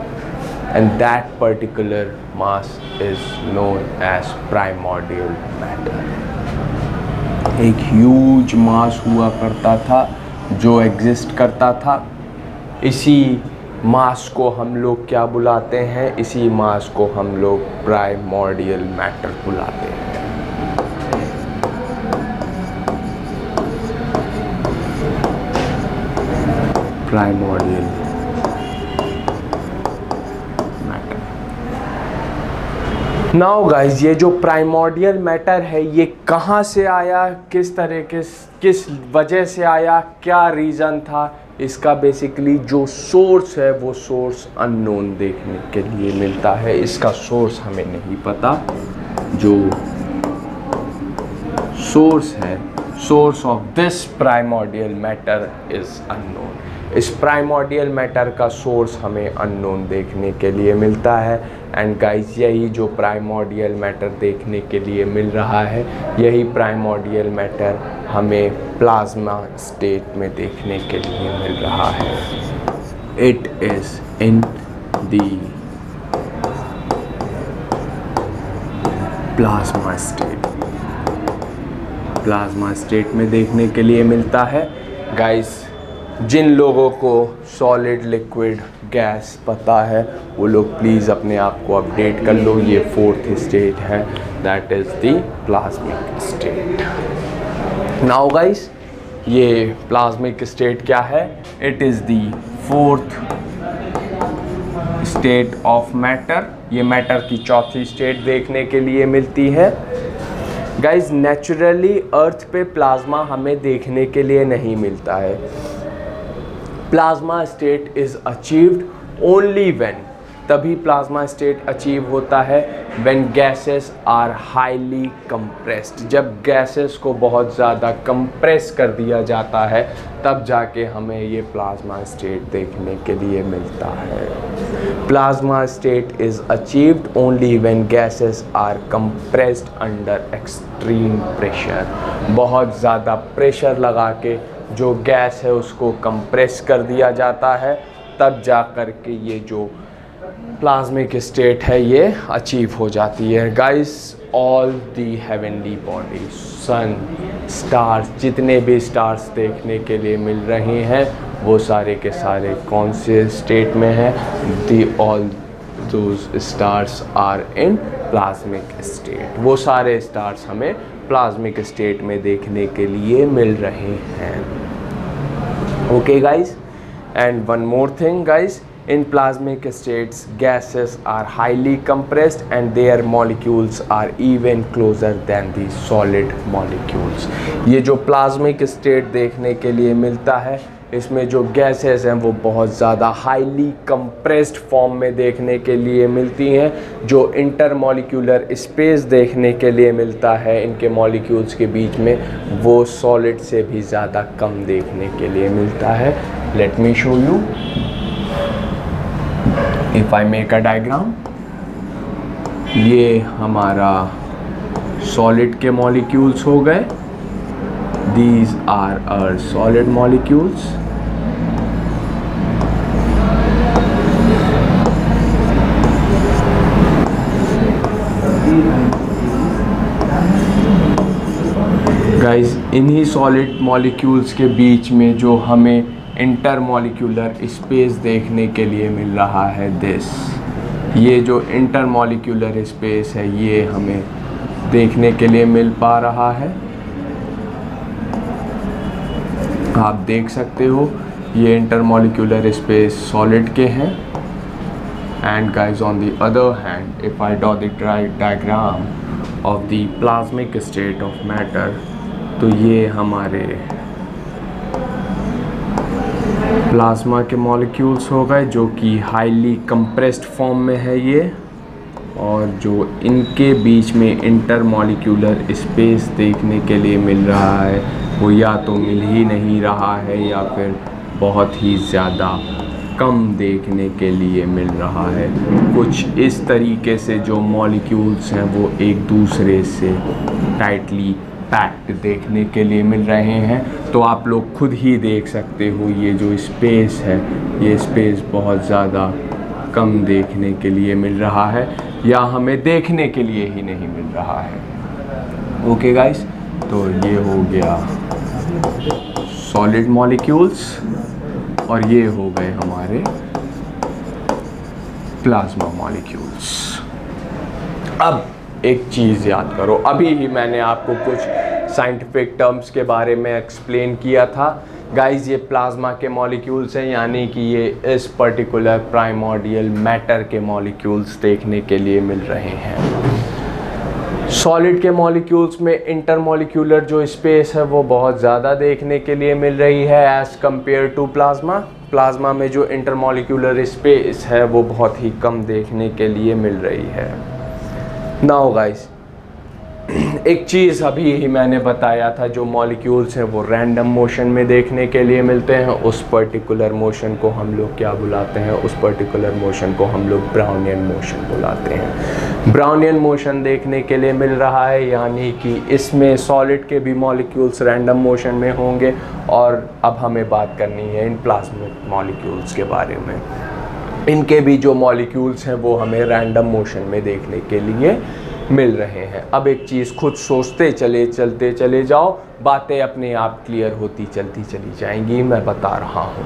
and that particular mass is known as primordial matter। एक ह्यूज मास हुआ करता था जो एग्जिस्ट करता था। इसी मास को हम लोग क्या बुलाते हैं? इसी मास को हम लोग प्राइमोर्डियल मैटर बुलाते हैं। प्राइमोर्डियल नाउ गाइज, ये जो प्राइमोर्डियल मैटर है ये कहाँ से आया, किस तरह किस वजह से आया, क्या रीज़न था, इसका बेसिकली जो सोर्स है वो सोर्स अननोन देखने के लिए मिलता है। इसका सोर्स हमें नहीं पता। जो सोर्स है, source of this primordial matter is unknown. इस प्राइमोर्डियल मैटर का सोर्स हमें अननोन देखने के लिए मिलता है। एंड गाइस, यही जो प्राइमोर्डियल मैटर देखने के लिए मिल रहा है, यही प्राइमोर्डियल मैटर हमें प्लाज्मा स्टेट में देखने के लिए मिल रहा है। It is in the plasma state. Plasma state में देखने के लिए मिलता है। गाइस, जिन लोगों को सॉलिड, लिक्विड, गैस पता है वो लोग प्लीज़ अपने आप को अपडेट कर लो। ये फोर्थ स्टेट है, that is the plasmic state. Now guys, ये प्लाज्मिक स्टेट क्या है? It is the fourth state of matter. ये मैटर की चौथी स्टेट देखने के लिए मिलती है। गाइस, नेचुरली अर्थ पे प्लाज्मा हमें देखने के लिए नहीं मिलता है। Plasma state is achieved only when, तभी प्लाज्मा स्टेट अचीव होता है when gases are highly compressed. जब गैसेस को बहुत ज़्यादा कंप्रेस कर दिया जाता है तब जाके हमें ये प्लाज्मा स्टेट देखने के लिए मिलता है। Plasma state is achieved only when gases are compressed under extreme pressure. बहुत ज़्यादा प्रेशर लगा के जो गैस है उसको कंप्रेस कर दिया जाता है, तब जा कर के ये जो प्लाज्मिक स्टेट है ये अचीव हो जाती है। Guys, all the heavenly bodies, sun, stars, जितने भी स्टार्स देखने के लिए मिल रहे हैं वो सारे के सारे कौन से स्टेट में हैं? The all those stars are in plasmic state. वो सारे स्टार्स हमें प्लाज्मिक स्टेट में देखने के लिए मिल रहे हैं। Okay guys, and one more thing guys, in plasmic states gases are highly compressed and their molecules are even closer than the solid molecules। ये जो प्लाज्मिक स्टेट देखने के लिए मिलता है इसमें जो गैसेस हैं वो बहुत ज़्यादा हाईली कंप्रेस्ड फॉर्म में देखने के लिए मिलती हैं। जो इंटरमॉलिक्यूलर स्पेस देखने के लिए मिलता है इनके मॉलिक्यूल्स के बीच में, वो सॉलिड से भी ज़्यादा कम देखने के लिए मिलता है। Let me show you. If I make a diagram, ये हमारा सॉलिड के मॉलिक्यूल्स हो गए, these are our solid molecules. Guys, इन्हीं सॉलिड मॉलिक्यूल्स के बीच में जो हमें इंटरमॉलिक्यूलर स्पेस देखने के लिए मिल रहा है, दिस, ये जो इंटरमॉलिक्यूलर स्पेस है ये हमें देखने के लिए मिल पा रहा है। आप देख सकते हो ये इंटरमॉलिक्यूलर स्पेस सॉलिड के हैं। And guys, on the other hand, if I draw the diagram of the plasmic state of matter, तो ये हमारे प्लाज्मा के मॉलिक्यूल्स हो गए जो कि हाईली कंप्रेस्ड फॉर्म में है ये, और जो इनके बीच में इंटरमॉलिक्यूलर स्पेस देखने के लिए मिल रहा है वो या तो मिल ही नहीं रहा है या फिर बहुत ही ज़्यादा कम देखने के लिए मिल रहा है। कुछ इस तरीके से जो मॉलिक्यूल्स हैं वो एक दूसरे से टाइटली पैक्ड देखने के लिए मिल रहे हैं। तो आप लोग खुद ही देख सकते हो ये जो स्पेस है, ये स्पेस बहुत ज़्यादा कम देखने के लिए मिल रहा है, या हमें देखने के लिए ही नहीं मिल रहा है। ओके गाइस, तो ये हो गया सॉलिड मॉलिक्यूल्स और ये हो गए हमारे प्लाज्मा मॉलिक्यूल्स। अब एक चीज़ याद करो, अभी ही मैंने आपको कुछ साइंटिफिक टर्म्स के बारे में एक्सप्लेन किया था। गाइस, ये प्लाज्मा के मॉलिक्यूल्स हैं, यानी कि ये इस पर्टिकुलर प्राइमोर्डियल मैटर के मॉलिक्यूल्स देखने के लिए मिल रहे हैं। सॉलिड के मॉलिक्यूल्स में इंटरमॉलिक्यूलर जो स्पेस है वो बहुत ज़्यादा देखने के लिए मिल रही है as compare to plasma. Plasma में जो इंटरमॉलिक्यूलर स्पेस है वो बहुत ही कम देखने के लिए मिल रही है। नाउ गाइस, एक चीज़ अभी ही मैंने बताया था, जो मॉलिक्यूल्स हैं वो रैंडम मोशन में देखने के लिए मिलते हैं। उस पर्टिकुलर मोशन को हम लोग क्या बुलाते हैं? उस पर्टिकुलर मोशन को हम लोग ब्राउनियन मोशन बुलाते हैं। ब्राउनियन मोशन देखने के लिए मिल रहा है, यानी कि इसमें सॉलिड के भी मॉलिक्यूल्स रैंडम मोशन में होंगे। और अब हमें बात करनी है इन प्लाज्मिक मॉलिक्यूल्स के बारे में। इनके भी जो मॉलिक्यूल्स हैं वो हमें रैंडम मोशन में देखने के लिए मिल रहे हैं। अब एक चीज़ खुद सोचते चलते चले जाओ, बातें अपने आप क्लियर होती चलती चली जाएंगी। मैं बता रहा हूँ,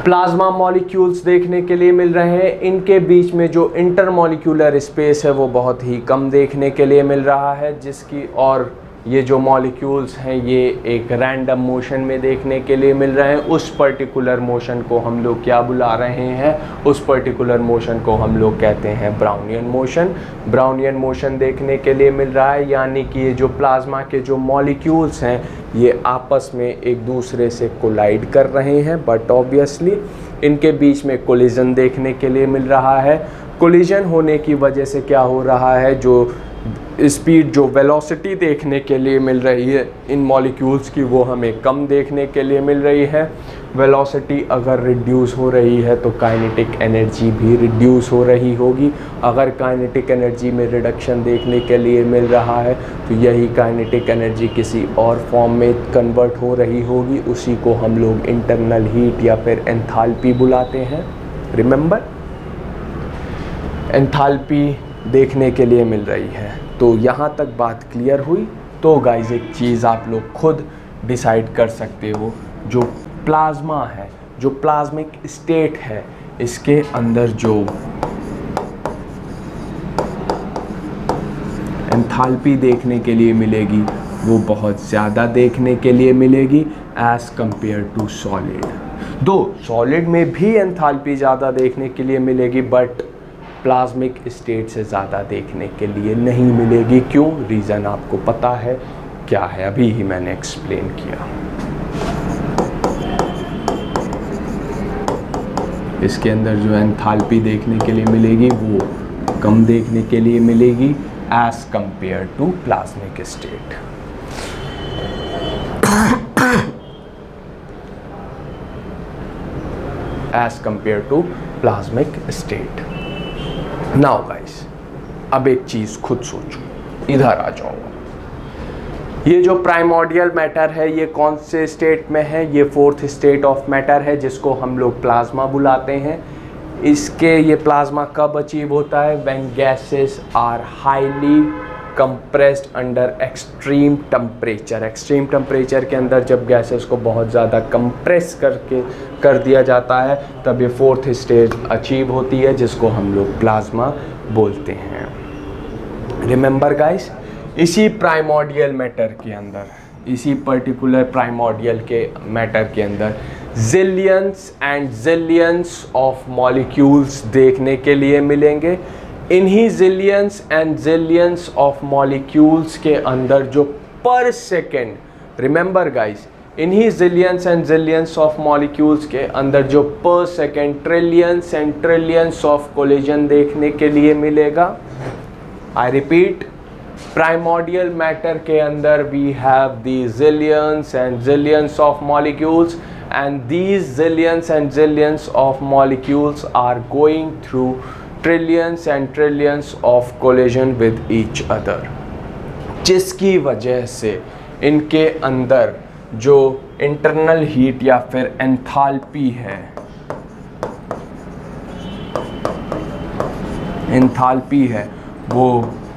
प्लाज्मा मॉलिक्यूल्स देखने के लिए मिल रहे हैं, इनके बीच में जो इंटरमॉलिक्यूलर स्पेस है वो बहुत ही कम देखने के लिए मिल रहा है, जिसकी और ये जो मॉलिक्यूल्स हैं ये एक रैंडम मोशन में देखने के लिए मिल रहे हैं। उस पर्टिकुलर मोशन को हम लोग क्या बुला रहे हैं? उस पर्टिकुलर मोशन को हम लोग कहते हैं ब्राउनियन मोशन। ब्राउनियन मोशन देखने के लिए मिल रहा है, यानी कि ये जो प्लाज्मा के जो मॉलिक्यूल्स हैं ये आपस में एक दूसरे से कोलाइड कर रहे हैं, बट ऑब्वियसली इनके बीच में कोलिजन देखने के लिए मिल रहा है। कोलिजन होने की वजह से क्या हो रहा है, जो स्पीड, जो वेलोसिटी देखने के लिए मिल रही है इन मॉलिक्यूल्स की, वो हमें कम देखने के लिए मिल रही है। वेलोसिटी अगर रिड्यूस हो रही है तो काइनेटिक एनर्जी भी रिड्यूस हो रही होगी। अगर काइनेटिक एनर्जी में रिडक्शन देखने के लिए मिल रहा है तो यही काइनेटिक एनर्जी किसी और फॉर्म में कन्वर्ट हो रही होगी। उसी को हम लोग इंटरनल हीट या फिर एंथैल्पी बुलाते हैं। रिमेंबर, एंथैल्पी देखने के लिए मिल रही है। तो यहाँ तक बात क्लियर हुई। तो गाइस, एक चीज़ आप लोग खुद डिसाइड कर सकते हो, जो प्लाज्मा है, जो प्लाज्मिक स्टेट है, इसके अंदर जो एंथैल्पी देखने के लिए मिलेगी वो बहुत ज़्यादा देखने के लिए मिलेगी एज़ कंपेयर टू सॉलिड। दो सॉलिड में भी एंथैल्पी ज़्यादा देखने के लिए मिलेगी, बट प्लाज्मिक स्टेट से ज़्यादा देखने के लिए नहीं मिलेगी। क्यों? रीज़न आपको पता है क्या है, अभी ही मैंने एक्सप्लेन किया। इसके अंदर जो एंथैल्पी देखने के लिए मिलेगी वो कम देखने के लिए मिलेगी as compare to plasmic state. As compare to plasmic state. Now guys, अब एक चीज़ खुद सोचो, इधर आ जाओ। ये जो प्राइमोर्डियल मैटर है ये कौन से स्टेट में है? ये फोर्थ स्टेट ऑफ मैटर है जिसको हम लोग प्लाज्मा बुलाते हैं। इसके ये प्लाज्मा कब अचीव होता है? When gases are highly compressed under extreme temperature. Extreme temperature के अंदर जब गैसेस को बहुत ज़्यादा कंप्रेस कर दिया जाता है तब ये फोर्थ स्टेज अचीव होती है जिसको हम लोग प्लाज्मा बोलते हैं। रिमेंबर गाइस, इसी प्राइमोर्डियल मैटर के अंदर, इसी पर्टिकुलर प्राइमोर्डियल के मैटर के अंदर zillions and zillions of molecules देखने के लिए मिलेंगे। इन्हीं zillions and zillions of molecules के अंदर जो पर सेकेंड, रिमेंबर गाइस, इन्हीं zillions and zillions of molecules के अंदर जो पर second trillions and trillions of collision देखने के लिए मिलेगा। आई रिपीट, प्राइमोर्डियल मैटर के अंदर we have the zillions and zillions of molecules and these zillions and zillions of molecules are going through trillions and trillions of collision with each other, जिसकी वजह से इनके अंदर जो इंटरनल हीट या फिर एंथैल्पी है, एंथैल्पी है वो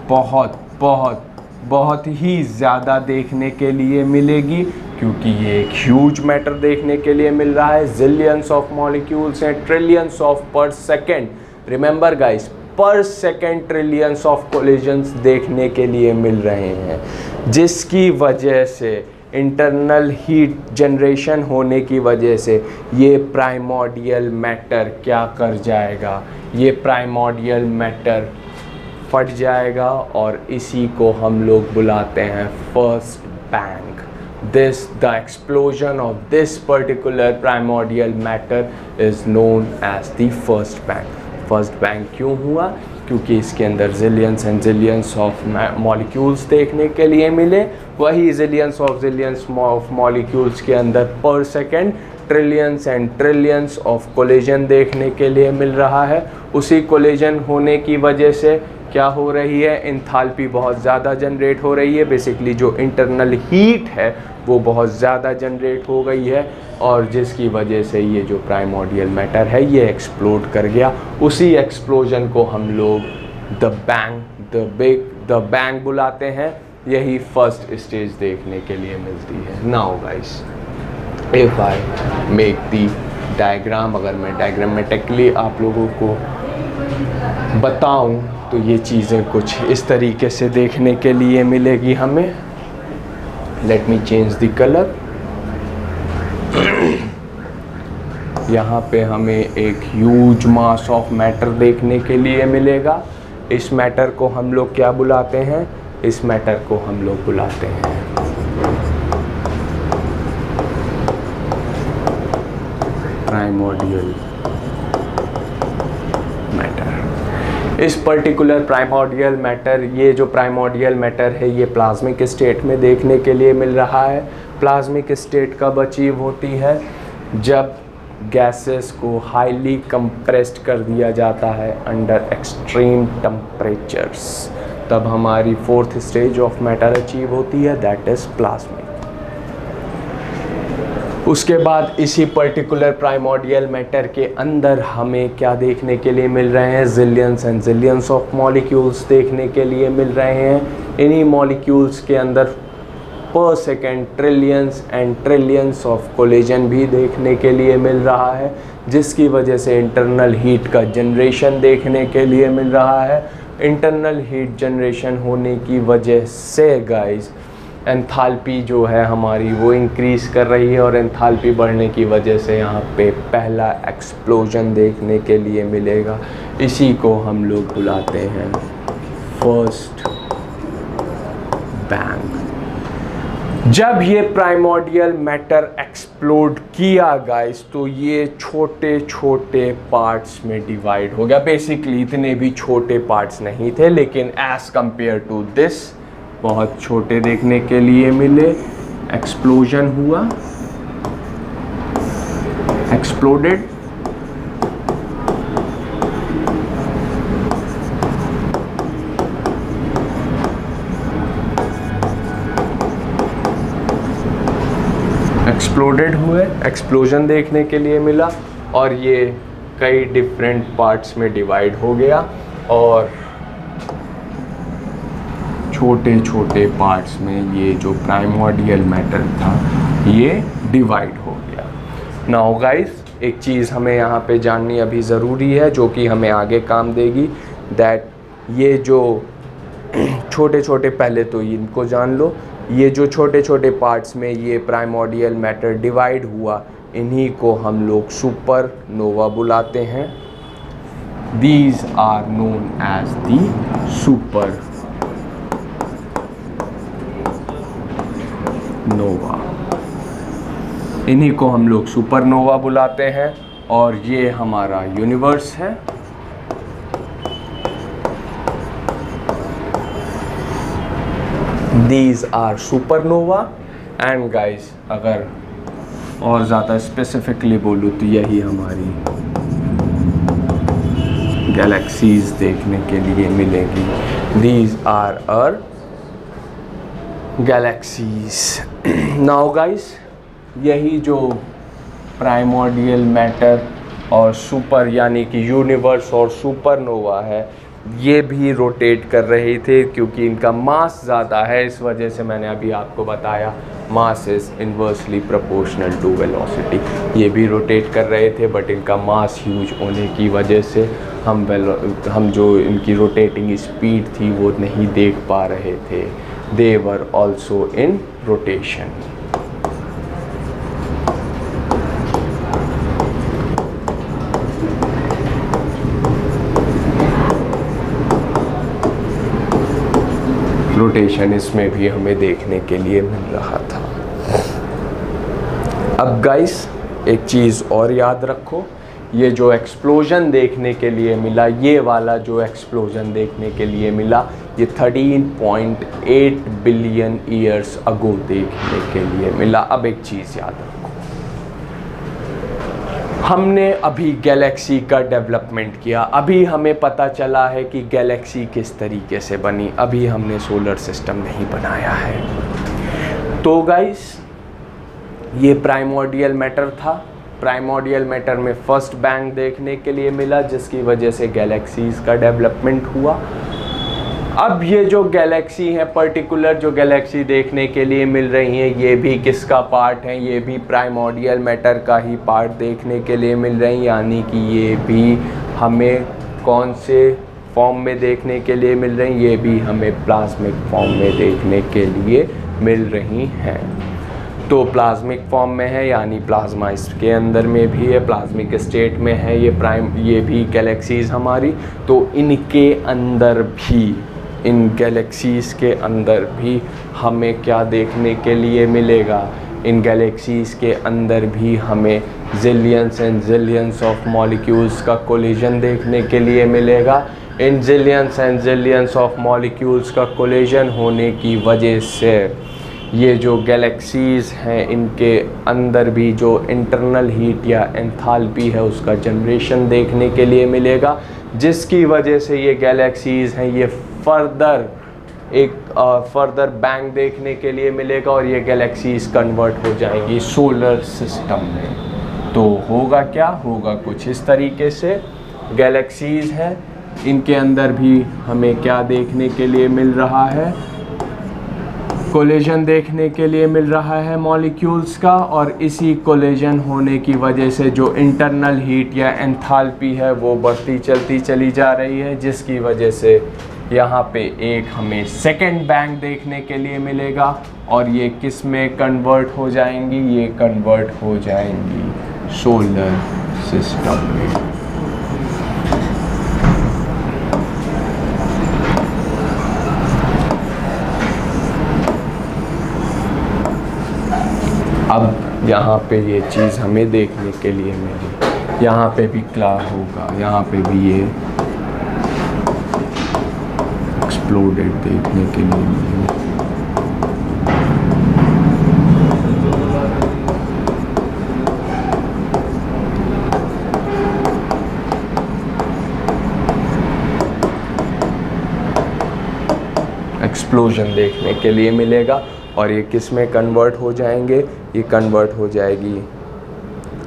बहुत बहुत बहुत ही ज़्यादा देखने के लिए मिलेगी, क्योंकि ये एक ह्यूज मैटर देखने के लिए मिल रहा है। Zillions of molecules and trillions of पर सेकेंड, रिमेंबर गाइस, पर सेकेंड ट्रिलियंस ऑफ कोलिजन्स देखने के लिए मिल रहे हैं, जिसकी वजह से इंटरनल हीट जनरेशन होने की वजह से ये प्राइमोर्डियल मैटर क्या कर जाएगा? ये प्राइमोर्डियल मैटर फट जाएगा और इसी को हम लोग बुलाते हैं first bang. The explosion of this particular primordial matter is known as the first bang. First bang क्यों हुआ? क्योंकि इसके अंदर zillions and zillions of molecules देखने के लिए मिले। वही zillions of molecules के अंदर per second trillions and trillions of collision देखने के लिए मिल रहा है। उसी collision होने की वजह से क्या हो रही है? एंथैल्पी बहुत ज़्यादा जनरेट हो रही है। बेसिकली जो इंटरनल हीट है वो बहुत ज़्यादा जनरेट हो गई है और जिसकी वजह से ये जो प्राइमोर्डियल मैटर है ये एक्सप्लोड कर गया। उसी एक्सप्लोजन को हम लोग द बैंग बुलाते हैं। यही फर्स्ट स्टेज देखने के लिए मिलती है। Now guys, if I make the diagram, अगर मैं डायग्रामेटिकली आप लोगों को बताऊं तो ये चीज़ें कुछ इस तरीके से देखने के लिए मिलेगी हमें। Let me change the colour. यहाँ पे हमें एक ह्यूज मास ऑफ मैटर देखने के लिए मिलेगा। इस मैटर को हम लोग क्या बुलाते हैं? इस मैटर को हम लोग बुलाते हैं प्राइमोर्डियल मैटर। इस पर्टिकुलर प्राइमोर्डियल मैटर, ये जो प्राइमोर्डियल मैटर है ये प्लाज्मिक स्टेट में देखने के लिए मिल रहा है। प्लाज्मिक स्टेट कब अचीव होती है? जब गैसेस को हाईली कंप्रेस्ड कर दिया जाता है अंडर एक्सट्रीम टेम्परेचर्स, तब हमारी fourth stage of matter achieve होती है, दैट इज़ प्लाज्मिक। उसके बाद इसी पर्टिकुलर प्राइमोर्डियल मैटर के अंदर हमें क्या देखने के लिए मिल रहे हैं? Zillions and zillions of molecules देखने के लिए मिल रहे हैं। इन्हीं मॉलिक्यूल्स के अंदर पर second trillions and trillions of collision भी देखने के लिए मिल रहा है, जिसकी वजह से इंटरनल हीट का जनरेशन देखने के लिए मिल रहा है। इंटरनल हीट जनरेशन होने की वजह से गाइस एंथैल्पी जो है हमारी वो इंक्रीज़ कर रही है और एंथैल्पी बढ़ने की वजह से यहाँ पे पहला एक्सप्लोजन देखने के लिए मिलेगा। इसी को हम लोग बुलाते हैं फर्स्ट बैंग। जब ये प्राइमोर्डियल मैटर एक्सप्लोड किया गाइस तो ये छोटे छोटे पार्ट्स में डिवाइड हो गया। बेसिकली इतने भी छोटे पार्ट्स नहीं थे, लेकिन एज कंपेयर टू दिस बहुत छोटे देखने के लिए मिले। एक्सप्लोजन हुआ, एक्सप्लोडेड, एक्सप्लोडेड हुए, एक्सप्लोजन देखने के लिए मिला और ये कई डिफरेंट पार्ट्स में डिवाइड हो गया और छोटे छोटे पार्ट्स में ये जो प्राइमोर्डियल मैटर था ये डिवाइड हो गया। नाउ गाइस, एक चीज़ हमें यहाँ पे जाननी अभी ज़रूरी है जो कि हमें आगे काम देगी, दैट ये जो छोटे छोटे, पहले तो इनको जान लो, ये जो छोटे छोटे पार्ट्स में ये प्राइमोर्डियल मैटर डिवाइड हुआ, इन्हीं को हम लोग सुपर नोवा बुलाते हैं। These are known as the supernova, इन्हीं को हम लोग सुपरनोवा बुलाते हैं और ये हमारा यूनिवर्स है। These are supernova and guys, अगर और ज़्यादा स्पेसिफिकली बोलूँ तो यही हमारी गैलेक्सीज देखने के लिए मिलेगी। These are our galaxies. Now guys, यही जो प्राइमोर्डियल मैटर और सुपर यानी कि यूनिवर्स और सुपरनोवा है, ये भी रोटेट कर रहे थे क्योंकि इनका मास ज़्यादा है। इस वजह से मैंने अभी आपको बताया mass is inversely proportional to velocity. ये भी रोटेट कर रहे थे बट इनका मास ह्यूज होने की वजह से हम जो इनकी रोटेटिंग स्पीड थी वो नहीं देख पा रहे थे। They were also in rotation. Rotation इसमें भी हमें देखने के लिए मिल रहा था। अब गाइस, एक चीज़ और याद रखो, ये जो एक्सप्लोजन देखने के लिए मिला, ये वाला जो एक्सप्लोजन देखने के लिए मिला, ये 13.8 बिलियन ईयर्स अगो देखने के लिए मिला। अब एक चीज़ याद रखो, हमने अभी गैलेक्सी का डेवलपमेंट किया, अभी हमें पता चला है कि गैलेक्सी किस तरीके से बनी, अभी हमने सोलर सिस्टम नहीं बनाया है। तो गाइस, ये प्राइमोर्डियल मैटर था। प्राइमोर्डियल मैटर में फर्स्ट बैंग देखने के लिए मिला जिसकी वजह से गैलेक्सीज का डेवलपमेंट हुआ। अब ये जो गैलेक्सी है, पर्टिकुलर जो गैलेक्सी देखने के लिए मिल रही हैं, ये भी किसका पार्ट है? ये भी प्राइमोर्डियल मैटर का ही पार्ट देखने के लिए मिल रही हैं, यानी कि ये भी हमें कौन से फॉर्म में देखने के लिए मिल रही हैं? ये भी हमें प्लाज्मिक फॉर्म में देखने के लिए मिल रही हैं। तो प्लाज्मिक फॉर्म में है यानी प्लाज्मा इसके अंदर में भी है, प्लाज्मिक स्टेट में है ये भी गैलेक्सीज हमारी। तो इनके अंदर भी, इन गैलेक्सीज़ के अंदर भी हमें क्या देखने के लिए मिलेगा? इन गैलेक्सीज़ के अंदर भी हमें zillions and zillions of molecules का कोलिजन देखने के लिए मिलेगा। इन zillions and zillions of molecules का कोलिजन होने की वजह से ये जो गैलेक्सीज़ हैं, इनके अंदर भी जो इंटरनल हीट या एंथैल्पी है उसका जनरेशन देखने के लिए मिलेगा, जिसकी वजह से ये गैलेक्सीज़ हैं ये फर्दर बैंग देखने के लिए मिलेगा और ये गैलेक्सीज कन्वर्ट हो जाएंगी सोलर सिस्टम में। तो होगा क्या? होगा कुछ इस तरीके से। गैलेक्सीज हैं, इनके अंदर भी हमें क्या देखने के लिए मिल रहा है? कोलिजन देखने के लिए मिल रहा है मॉलिक्यूल्स का, और इसी कोलिजन होने की वजह से जो इंटरनल हीट या एंथैल्पी है वो बढ़ती चलती चली जा रही है, जिसकी वजह से यहाँ पे एक हमें सेकेंड बैंग देखने के लिए मिलेगा। और ये किस में कन्वर्ट हो जाएंगी? ये कन्वर्ट हो जाएंगी सोलर सिस्टम में। अब यहाँ पे ये चीज़ हमें देखने के लिए मिली, यहाँ पे भी क्या होगा? यहाँ पे भी ये एक्सप्लोडेड देखने के लिए मिलेगा। एक्सप्लोजन देखने के लिए मिलेगा और ये किस में कन्वर्ट हो जाएंगे? ये कन्वर्ट हो जाएगी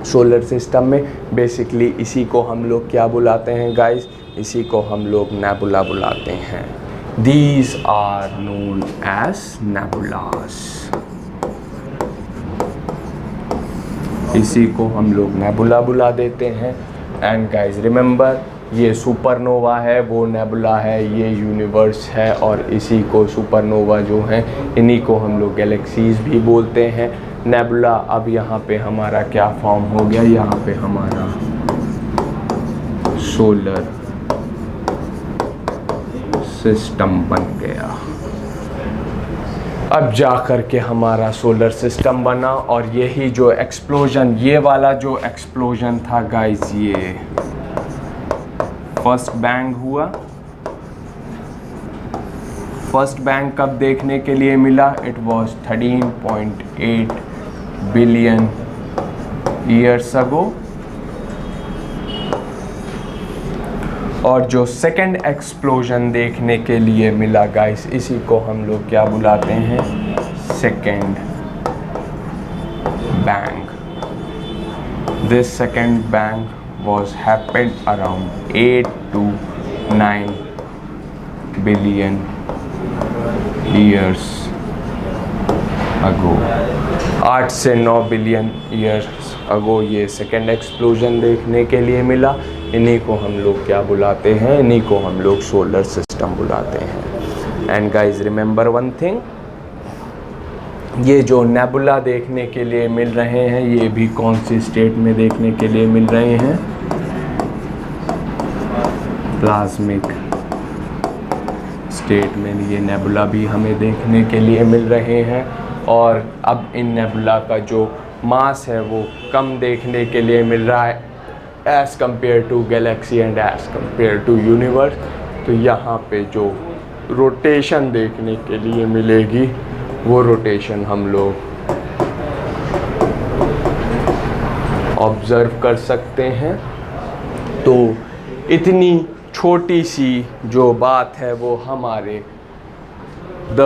सोलर सिस्टम में। बेसिकली इसी को हम लोग क्या बुलाते हैं गाइस, इसी को हम लोग नेबुला बुलाते हैं। These are known as nebulas. इसी को हम लोग नेबुला बुला देते हैं। एंड गाइस रिमेंबर, ये सुपरनोवा है, वो नेबुला है, ये यूनिवर्स है, और इसी को सुपरनोवा जो है इन्हीं को हम लोग गैलेक्सीज भी बोलते हैं। नेबुला अब यहाँ पे हमारा क्या फॉर्म हो गया, यहाँ पे हमारा सोलर सिस्टम बन गया। अब जा कर के हमारा सोलर सिस्टम बना, और यही जो एक्सप्लोजन, ये वाला जो एक्सप्लोजन था गाइस, ये फर्स्ट बैंग हुआ। फर्स्ट बैंग कब देखने के लिए मिला, इट वाज 13.8 बिलियन ईयर्स अगो। और जो सेकंड एक्सप्लोजन देखने के लिए मिला गाइस, इसी को हम लोग क्या बुलाते हैं, second bang. This second bang was happened around 8 to 9 billion years ago। 8 से 9 बिलियन ईयर्स अगो ये सेकेंड एक्सप्लोजन देखने के लिए मिला। इन्हीं को हम लोग क्या बुलाते हैं, इन्हीं को हम लोग सोलर सिस्टम बुलाते हैं। And guys remember one thing, ये जो नेबुला देखने के लिए मिल रहे हैं, ये भी कौन सी स्टेट में देखने के लिए मिल रहे हैं, प्लाज्मिक स्टेट में ये नेबुला भी हमें देखने के लिए मिल रहे हैं। और अब इन नेबुला का जो मास है वो कम देखने के लिए मिल रहा है as compare to galaxy and as compare to universe. तो यहाँ पे जो रोटेशन देखने के लिए मिलेगी, वो रोटेशन हम लोग ऑब्ज़र्व कर सकते हैं। तो इतनी छोटी सी जो बात है वो हमारे द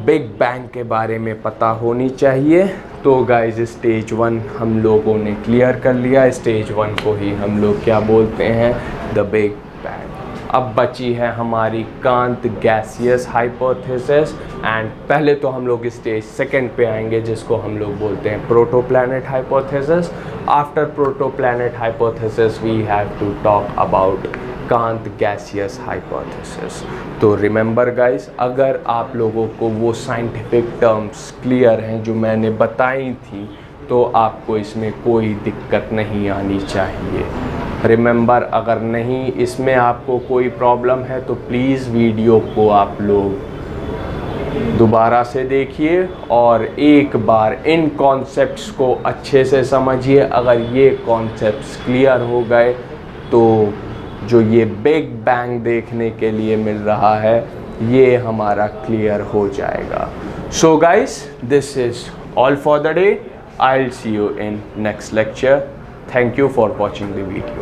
बिग बैंग के बारे में पता होनी चाहिए। तो गाइज स्टेज 1 हम लोगों ने क्लियर कर लिया। स्टेज 1 को ही हम लोग क्या बोलते हैं, द बिग बैंग। अब बची है हमारी कांत गैसियस हाइपोथेसिस। एंड पहले तो हम लोग स्टेज 2 पे आएंगे, जिसको हम लोग बोलते हैं protoplanet hypothesis. After protoplanet hypothesis we have to talk about Kant gaseous hypothesis. तो रिमेंबर गाइस, अगर आप लोगों को वो साइंटिफिक टर्म्स क्लियर हैं जो मैंने बताई थी, तो आपको इसमें कोई दिक्कत नहीं आनी चाहिए। रिमेंबर, अगर नहीं इसमें आपको कोई प्रॉब्लम है तो प्लीज़ वीडियो को आप लोग दोबारा से देखिए और एक बार इन कॉन्सेप्ट्स को अच्छे से समझिए। अगर ये कॉन्सेप्ट्स क्लियर हो गए तो जो ये बिग बैंग देखने के लिए मिल रहा है ये हमारा क्लियर हो जाएगा। So guys, this is all for the day. I will see you in next lecture. Thank you for watching the video.